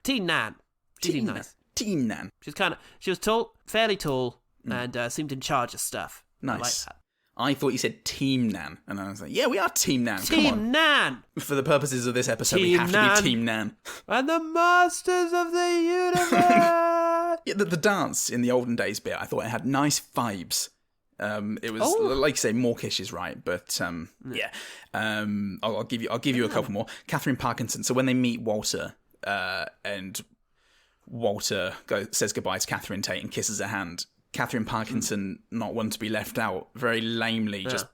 Teen Nan. She seemed nice. Teen Nan. She was tall, fairly tall, and seemed in charge of stuff. Nice. I like that. I thought you said Team Nan, and I was like, yeah, we are Team Nan. Team Nan! For the purposes of this episode, we have to be Team Nan. And the masters of the universe! The dance in the olden days bit, I thought it had nice vibes. It was like you say, mawkish is right, but I'll give you a couple more. Catherine Parkinson. So when they meet Walter, and Walter says goodbye to Catherine Tate and kisses her hand, Catherine Parkinson, not one to be left out, very lamely just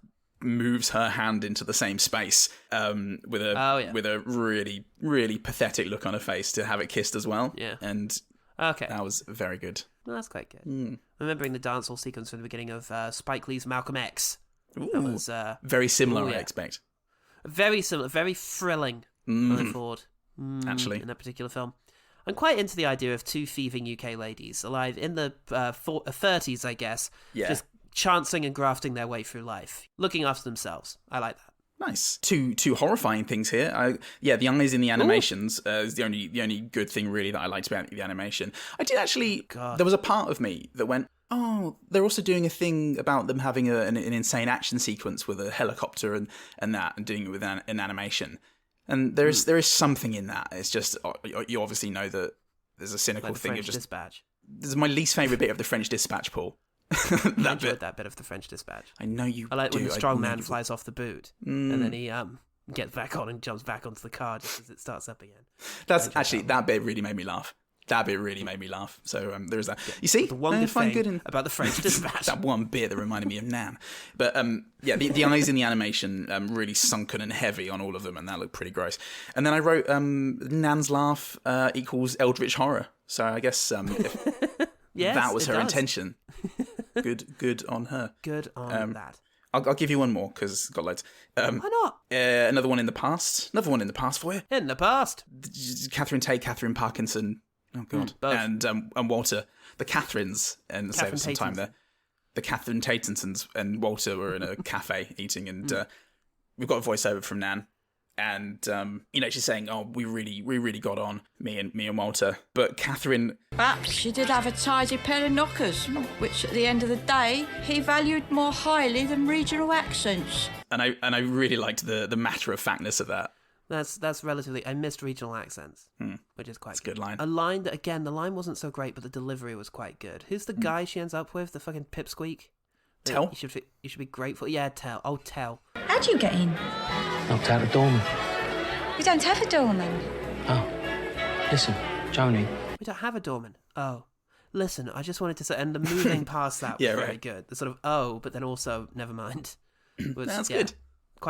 moves her hand into the same space with a really, really pathetic look on her face to have it kissed as well. Yeah. And that was very good. Well, that's quite good. Remembering the dancehall sequence from the beginning of Spike Lee's Malcolm X. That was very similar, I expect. Very similar, very thrilling. I thought, actually, in that particular film. I'm quite into the idea of two thieving UK ladies alive in the 30s, I guess, just chancing and grafting their way through life, looking after themselves. I like that. Nice. Two horrifying things here. The eyes in the animations is the only good thing really that I liked about the animation. I did actually. There was a part of me that went, oh, they're also doing a thing about them having an insane action sequence with a helicopter and doing it with an animation. And there is something in that. It's just you obviously know that there's a cynical thing French of just. Dispatch. This is my least favourite bit of the French Dispatch, Paul. I enjoyed that bit of the French Dispatch. I know you. I like when the strong man flies off the boot and then he gets back on and jumps back onto the car just as it starts up again. That's actually that bit really made me laugh. So there is that. You see, the one good thing about the French Dispatch. That one bit that reminded me of Nan. But the eyes in the animation really sunken and heavy on all of them, and that looked pretty gross. And then I wrote Nan's laugh equals eldritch horror. So I guess if that was her intention. Good on her. Good on that. I'll give you one more because got loads. Why not? Another one in the past. Another one in the past for you. In the past. Catherine Tate, Catherine Parkinson. Oh God. Both. And Walter. The Catherines and save us some time there. The Catherine Tatensons and Walter were in a cafe eating, and we've got a voiceover from Nan. And she's saying, "Oh, we really got on, me and Walter." But Catherine, But she did have a tidy pair of knockers, which at the end of the day, he valued more highly than regional accents. and I really liked the matter of factness of that. That's relatively. I missed regional accents, which is quite That's a good line. A line that, again, the line wasn't so great, but the delivery was quite good. Who's the guy she ends up with? The fucking pipsqueak? Tell? You should be grateful. Yeah, Tell. Oh, Tell. How'd you get in? Knocked out a doorman. We don't have a doorman. Oh. Listen, Joni. We don't have a doorman. Oh. Listen, I just wanted to say, and the moving past that was Yeah, very right. good. The sort of, but then also, never mind. That's good.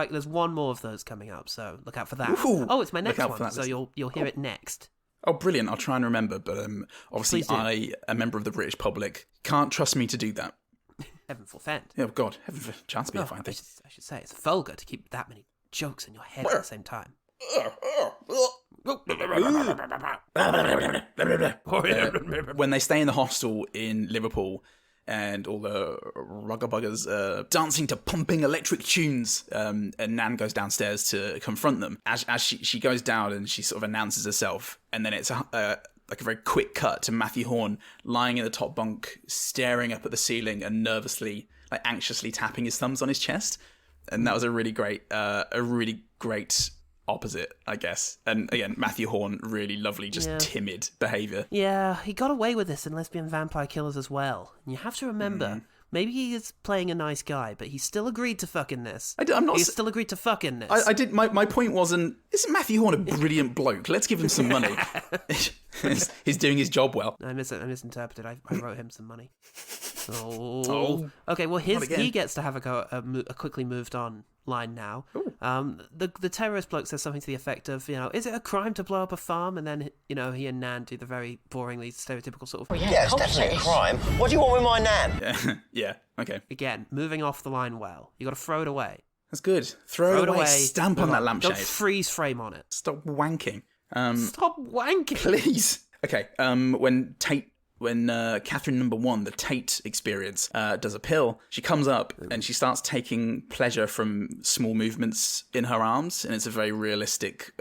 There's one more of those coming up, so look out for that. Ooh, oh, it's my next look out for one, that. so you'll hear it next. Oh, brilliant. I'll try and remember, but obviously Please do. I, a member of the British public, can't trust me to do that. Heaven forfend. Oh, God. Heaven for chance to be a fine thing. I should say, it's vulgar to keep that many jokes in your head at the same time. When they stay in the hostel in Liverpool and all the ruggerbuggers are dancing to pumping electric tunes, and Nan goes downstairs to confront them. As she goes down and she sort of announces herself, and then it's a very quick cut to Matthew Horn lying in the top bunk, staring up at the ceiling and nervously, anxiously tapping his thumbs on his chest. And that was a really great opposite, I guess. And again, Matthew Horn, really lovely, just timid behaviour. Yeah, he got away with this in Lesbian Vampire Killers as well. And you have to remember, maybe he is playing a nice guy, but he still agreed to fuck in this. He still agreed to fuck in this. I did. My point wasn't, isn't Matthew Horn a brilliant bloke? Let's give him some money. He's doing his job well. I misinterpreted. I wrote him some money. Oh. Okay, well, he gets to have a quickly moved on line now. The terrorist bloke says something to the effect of, is it a crime to blow up a farm? And then, he and Nan do the very boringly stereotypical sort of... Yeah, it's definitely a crime. What do you want with my Nan? Yeah, okay. Again, moving off the line well. You got to throw it away. That's good. Throw it away. Stamp on that lampshade. Don't freeze frame on it. Stop wanking. Stop wanking. Please. Okay, when Catherine number 1, the Tate experience, does a pill, she comes up and she starts taking pleasure from small movements in her arms, and it's a very realistic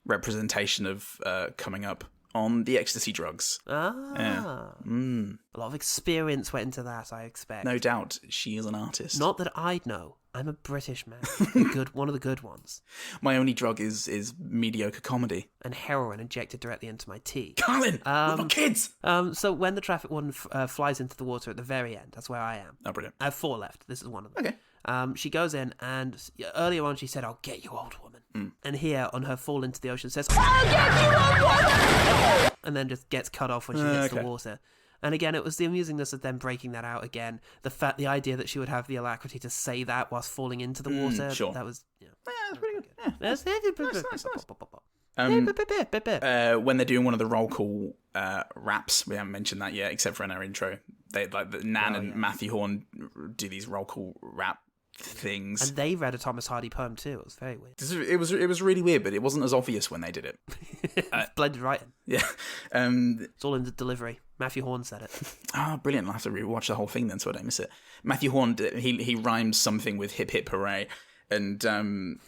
representation of coming up on the ecstasy drugs. A lot of experience went into that, I expect. No doubt, she is an artist. Not that I'd know. I'm a British man. One of the good ones. My only drug is mediocre comedy. And heroin injected directly into my tea. Colin, with my kids! So when the traffic warden flies into the water at the very end, that's where I am. Oh, brilliant. I have 4 left. This is one of them. Okay. She goes in, and earlier on she said, "I'll get you, old woman." And here, on her fall into the ocean, says, "I'll get you, old woman!" And then just gets cut off when she hits the water. And again, it was the amusingness of them breaking that out again. The idea that she would have the alacrity to say that whilst falling into the water. Sure. That was, that's pretty good. That's nice. When they're doing one of the roll call raps, we haven't mentioned that yet, except for in our intro. They Nan and Matthew Horn do these roll call rap things, and they read a Thomas Hardy poem too. It was very weird. It was really weird, but it wasn't as obvious when they did it. It's blended right in. Yeah, it's all in the delivery. Matthew Horn said it. Oh, brilliant! I'll have to rewatch the whole thing then, so I don't miss it. Matthew Horn, he rhymes something with "hip hip hooray," and Nan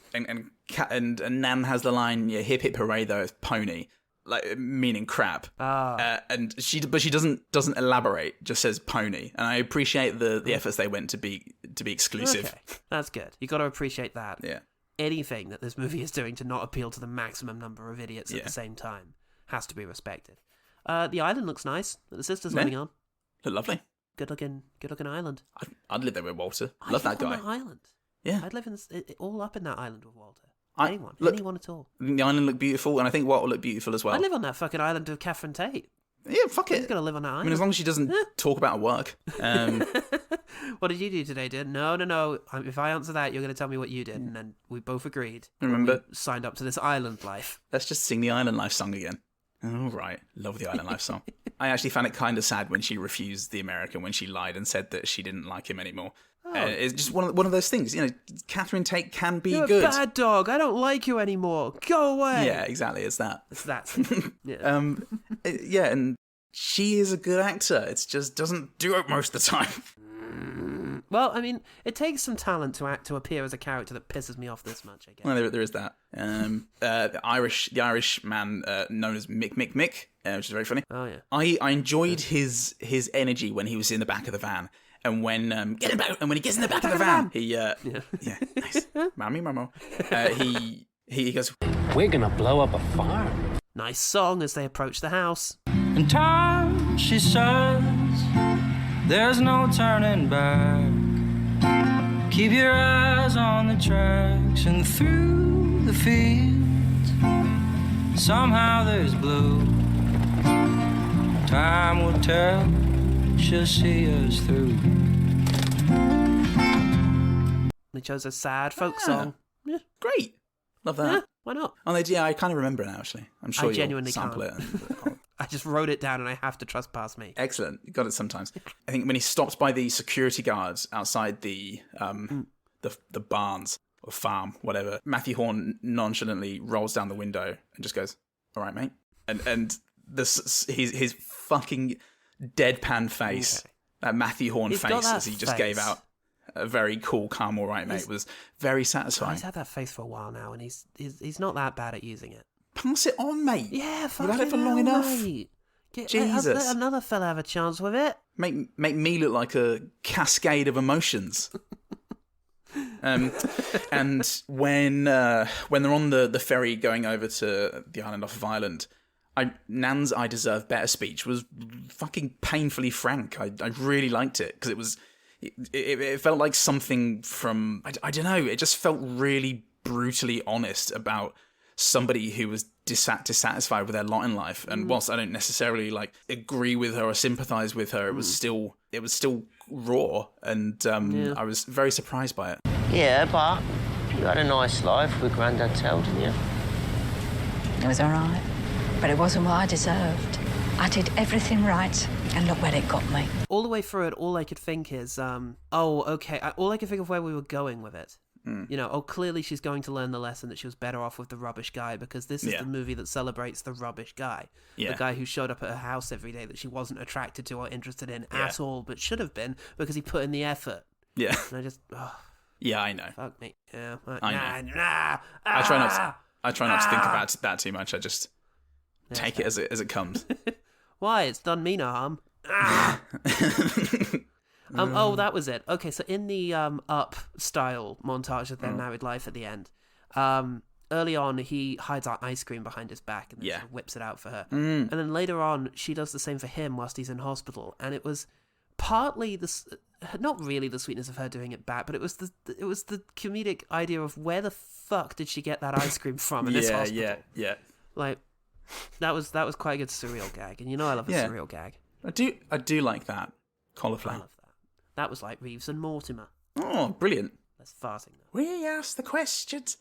has the line, "Yeah, hip hip hooray," though it's pony, like meaning crap. And she doesn't elaborate, just says pony. And I appreciate the efforts they went to be exclusive. Okay. That's good. You got to appreciate that. Yeah. Anything that this movie is doing to not appeal to the maximum number of idiots at the same time has to be respected. The island looks nice that the sister's living on. Look lovely. Good looking island. I'd live there with Walter. Love that guy. On that island. Yeah. I'd live all up in that island with Walter. Anyone at all. The island looked beautiful, and I think Walt will look beautiful as well. I live on that fucking island with Catherine Tate. Yeah, fuck it. He's gonna live on that island. I mean, as long as she doesn't talk about her work. What did you do today, dear? No. If I answer that, you're going to tell me what you did, and then we both agreed. Remember? We signed up to this island life. Let's just sing the Island Life song again. All right. Love the Island Life song. I actually found it kind of sad when she refused the American, when she lied and said that she didn't like him anymore. It's just one of those things, Catherine Tate can be You're good. a bad dog. I don't like you anymore. Go away. Yeah, exactly. It's that. It's that. Yeah. And she is a good actor. It just doesn't do it most of the time. Well, I mean, it takes some talent to appear as a character that pisses me off this much, I guess. Well, there is that. The Irish man known as Mick, which is very funny. Oh yeah. I enjoyed his energy when he was in the back of the van. And when get him back, and when he gets in the back of the van, he nice, mommy, mama. He goes, "We're gonna blow up a farm." Nice song as they approach the house. In time, she says, there's no turning back. Keep your eyes on the tracks and through the fields. Somehow there's blue. Time will tell. She'll see us through. They chose a sad folk song. Yeah. Great. Love that. Yeah, why not? Oh, I kind of remember it now, actually. I'm sure you'll genuinely sample can't. it. I just wrote it down and I have to trust past me. Excellent. You got it sometimes. I think when he stops by the security guards outside the barns or farm, whatever, Matthew Horn nonchalantly rolls down the window and just goes, "All right, mate." And his fucking deadpan face, that Matthew Horn face as he just gave out a very cool, calm, all right, mate, was very satisfying. He's had that face for a while now, and he's not that bad at using it. Pass it on, mate. Yeah, you've had it for long enough. Jesus, let another fella have a chance with it. Make me look like a cascade of emotions. And when they're on the ferry going over to the island off of Ireland, Nan's "I deserve better" speech was fucking painfully frank. I really liked it because it felt like something from I don't know. It just felt really brutally honest about somebody who was dissatisfied with their lot in life. And whilst I don't necessarily agree with her or sympathise with her, it was still raw, and I was very surprised by it. Yeah, but you had a nice life with Grandad Tell, didn't you? It was all right, but it wasn't what I deserved. I did everything right, and look where it got me. All the way through it, all I could think is, all I could think of where we were going with it. Clearly she's going to learn the lesson that she was better off with the rubbish guy, because this is the movie that celebrates the rubbish guy. Yeah. The guy who showed up at her house every day that she wasn't attracted to or interested in at all, but should have been because he put in the effort. Yeah. And I just... yeah, I know. Fuck me. Yeah. I know. I try not to think about that too much. I just take it as it comes. Why? It's done me no harm. That was it. Okay, so in the Up style montage of their married life at the end, early on he hides our ice cream behind his back and then sort of whips it out for her. And then later on she does the same for him whilst he's in hospital, and it was partly not really the sweetness of her doing it back, but it was the comedic idea of where the fuck did she get that ice cream from in this hospital? Yeah. Like that was quite a good surreal gag, and I love a surreal gag. I do like that. Cauliflower. I love that. That was like Reeves and Mortimer. Oh, brilliant. Less farting though. We ask the questions.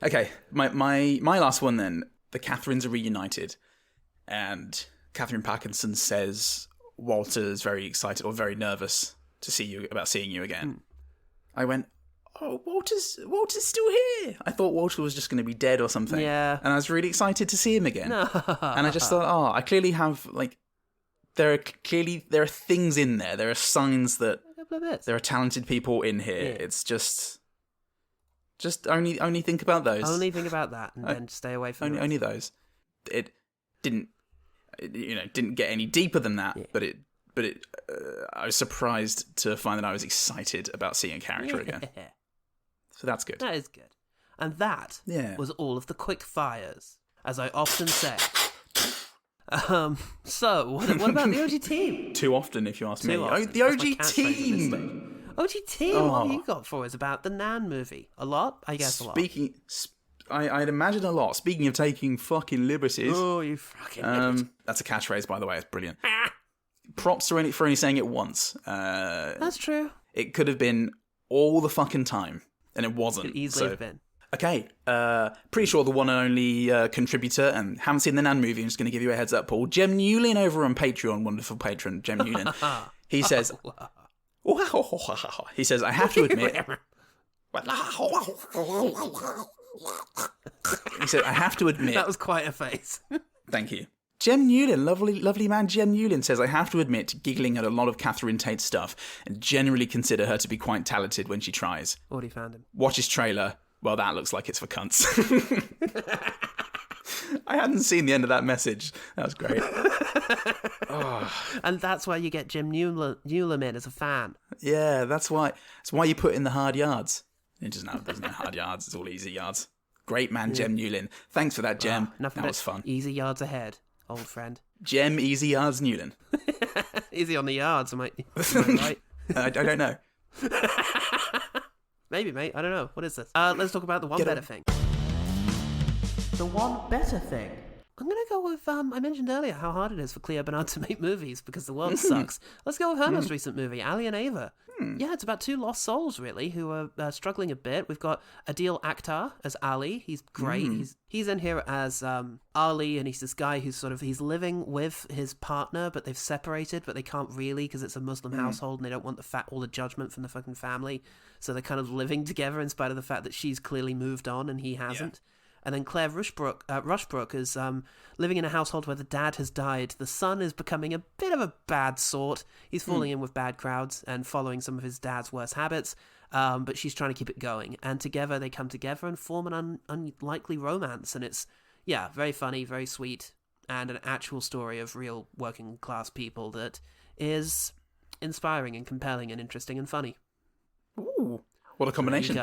Okay, my last one then. The Catherines are reunited, and Catherine Parkinson says Walter's very excited or very nervous about seeing you again. I went, oh, Walter's still here. I thought Walter was just going to be dead or something. Yeah. And I was really excited to see him again. And I just thought, I clearly have there are things in there. There are signs that there are talented people in here. Yeah. It's just only think about those. Only think about that, and then stay away from only those. It didn't get any deeper than that. Yeah. But I was surprised to find that I was excited about seeing a character again. So that's good. That is good, and that was all of the quick fires, as I often say. So, what about the OG team? Too often, if you ask me. The OG team! OG team, what have you got for us about the Nan movie? A lot? I guess a lot. I'd imagine a lot. Speaking of taking fucking liberties. Oh, you fucking liberties. That's a catchphrase, by the way. It's brilliant. Props for only saying it once. That's true. It could have been all the fucking time, and it wasn't. It could easily have been. Okay, pretty sure the one and only contributor, and haven't seen the Nan movie, I'm just going to give you a heads up, Paul. Jem Newlin over on Patreon, wonderful patron, Jem Newlin. He says, I have to admit... He said, I have to admit... That was quite a face. Thank you. Jem Newlin, lovely man Jem Newlin says, I have to admit, giggling at a lot of Catherine Tate's stuff, and generally consider her to be quite talented when she tries. Already found him. Watch his trailer. Well, that looks like it's for cunts. I hadn't seen the end of that message. That was great. And that's why you get Jem Newlin in as a fan. Yeah, that's why you put in the hard yards. There's no hard yards. It's all easy yards. Great man, Jem Newlin. Thanks for that, Jem. That was fun. Easy yards ahead, old friend. Jem Easy Yards Newlin. Easy on the yards, am I right? I don't know. Maybe, mate. I don't know. What is this? Let's talk about the one better thing. The one better thing. I'm going to go with, I mentioned earlier how hard it is for Cleo Bernard to make movies because the world sucks. Let's go with her most recent movie, Ali and Ava. Yeah, it's about two lost souls, really, who are struggling a bit. We've got Adil Akhtar as Ali. He's great. He's in here as Ali, and he's this guy who's he's living with his partner, but they've separated, but they can't really because it's a Muslim household, and they don't want all the judgment from the fucking family. So they're kind of living together in spite of the fact that she's clearly moved on and he hasn't. Yeah. And then Claire Rushbrook is living in a household where the dad has died. The son is becoming a bit of a bad sort. He's falling in with bad crowds and following some of his dad's worst habits. But she's trying to keep it going. And together they come together and form an unlikely romance. And it's, very funny, very sweet, and an actual story of real working class people that is inspiring and compelling and interesting and funny. Ooh, what a combination.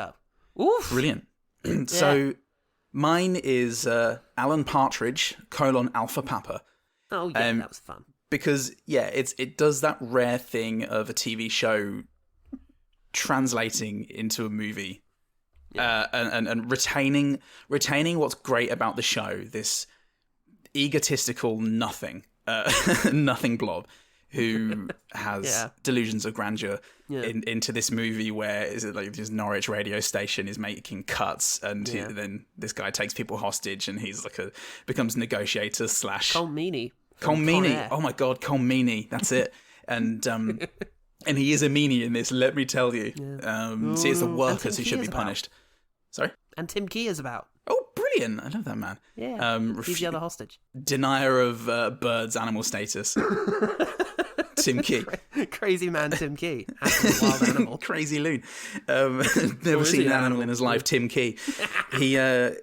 Oof. Brilliant. So... Mine is Alan Partridge, Alpha Papa. Oh, yeah, that was fun. Because, it does that rare thing of a TV show translating into a movie and retaining what's great about the show, this egotistical nothing blob who has delusions of grandeur into this movie where this Norwich radio station is making cuts and then this guy takes people hostage and he's becomes negotiator / Colmeany. Oh my god, Colmeany, that's it. And and he is a meanie in this, let me tell you. See, it's the workers who should be punished. Sorry? And Tim Key is about. Oh, brilliant. I love that man. Yeah, he's the other hostage. Denier of birds' animal status. Tim Key. Crazy man Tim Key. Wild animal. Crazy loon. Never seen an animal in his life, Tim Key. He, it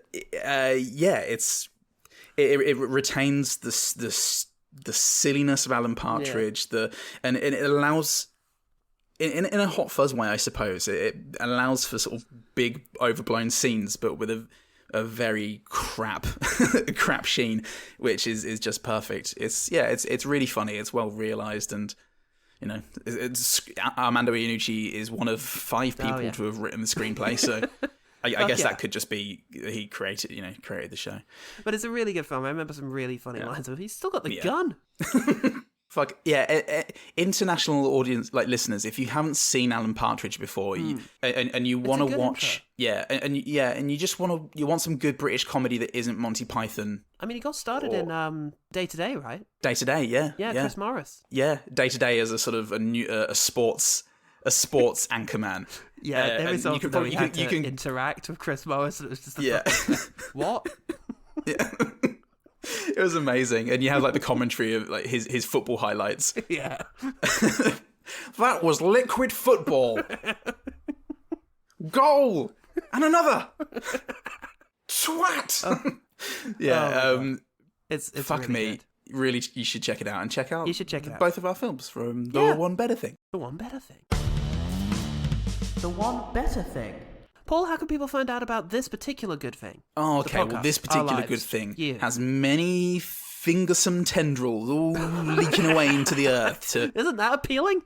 retains the silliness of Alan Partridge, and it allows... In a Hot Fuzz way, I suppose, it allows for sort of big, overblown scenes, but with a very crap sheen, which is just perfect. It's really funny. It's well realized, and Armando Iannucci is one of 5 people to have written the screenplay. So I guess that could just be he created the show. But it's a really good film. I remember some really funny lines of it. He's still got the gun. Fuck yeah! International audience, listeners, if you haven't seen Alan Partridge before, and you want to watch, and you want some good British comedy that isn't Monty Python. I mean, he got started in Day to Day, right? Day to Day, yeah. Chris Morris. Yeah, Day to Day as a sort of a sports anchorman. Yeah, there is also you can interact with Chris Morris. And it was just what? Yeah. It was amazing, and you have the commentary of his football highlights. Yeah, that was liquid football. Goal and another. Swat. It's fuck really me. Good. Really, you should check it out and check out. You should check it out. Both of our films from The One Better Thing. The One Better Thing. The One Better Thing. Paul, how can people find out about this particular good thing? Oh, okay. Well, this particular good thing has many fingersome tendrils all leaking away into the earth. Isn't that appealing?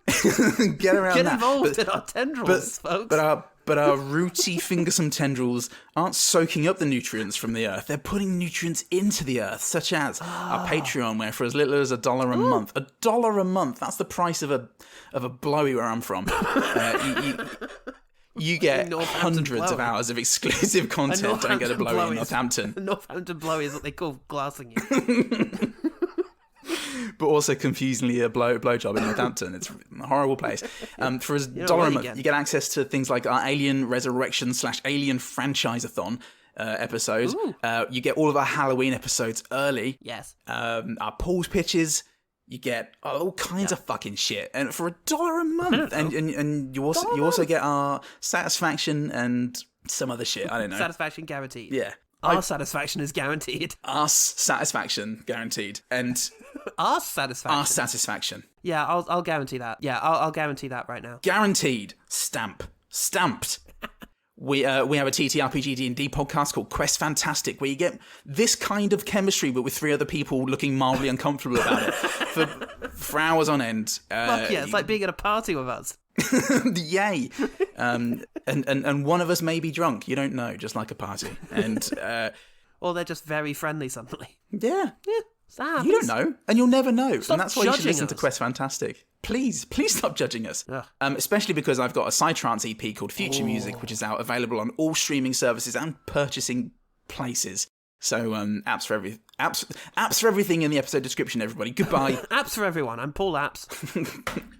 Get around Get that. involved in our tendrils, folks. But our rooty fingersome tendrils aren't soaking up the nutrients from the earth. They're putting nutrients into the earth, such as our Patreon, where for as little as $1 a month, $1 a month, that's the price of a blowy where I'm from. You get Northampton hundreds of blowy. hours of exclusive content. Don't get a blowy in Northampton. Northampton blowy is what they call glassing you. But also confusingly a blowjob in Northampton. It's a horrible place. For $1 a month, you get access to things like our Alien Resurrection / Alien Franchise-a-thon episode. You get all of our Halloween episodes early. Yes. Our pools pitches. You get all kinds of fucking shit, and for $1 a month, and you also get our satisfaction and some other shit. I don't know. Satisfaction guaranteed. Yeah. Our satisfaction is guaranteed. Us satisfaction guaranteed, and our satisfaction. Our satisfaction. Yeah, I'll guarantee that. Yeah, I'll guarantee that right now. Guaranteed. Stamped. We have a TTRPG D&D podcast called Quest Fantastic, where you get this kind of chemistry, but with 3 other people looking mildly uncomfortable about it for hours on end. Fuck yeah, it's like being at a party with us. Yay. And one of us may be drunk. You don't know, just like a party. And or they're just very friendly suddenly. Yeah. Sam, you don't know, and you'll never know. Stop And that's why you should listen us. to Quest Fantastic. Please stop judging us. Especially because I've got a Psytrance EP called Future Music, which is out available on all streaming services and purchasing places. So apps for everything in the episode description, everybody. Goodbye. Apps for everyone. I'm Paul Apps.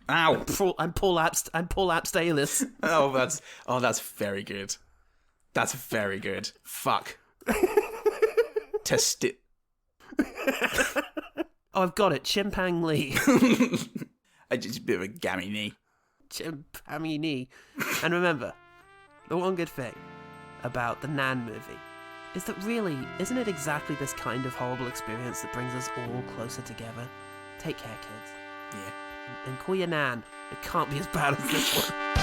Ow. I'm Paul Apps Dalis. Oh, that's very good. That's very good. Fuck. Test it. Oh, I've got it. Chimpang Lee. Just a bit of a gammy knee. Chimpang knee. And remember, the one good thing about the Nan movie is that really, isn't it exactly this kind of horrible experience that brings us all closer together? Take care, kids. Yeah. And call your Nan. It can't be as bad as this one.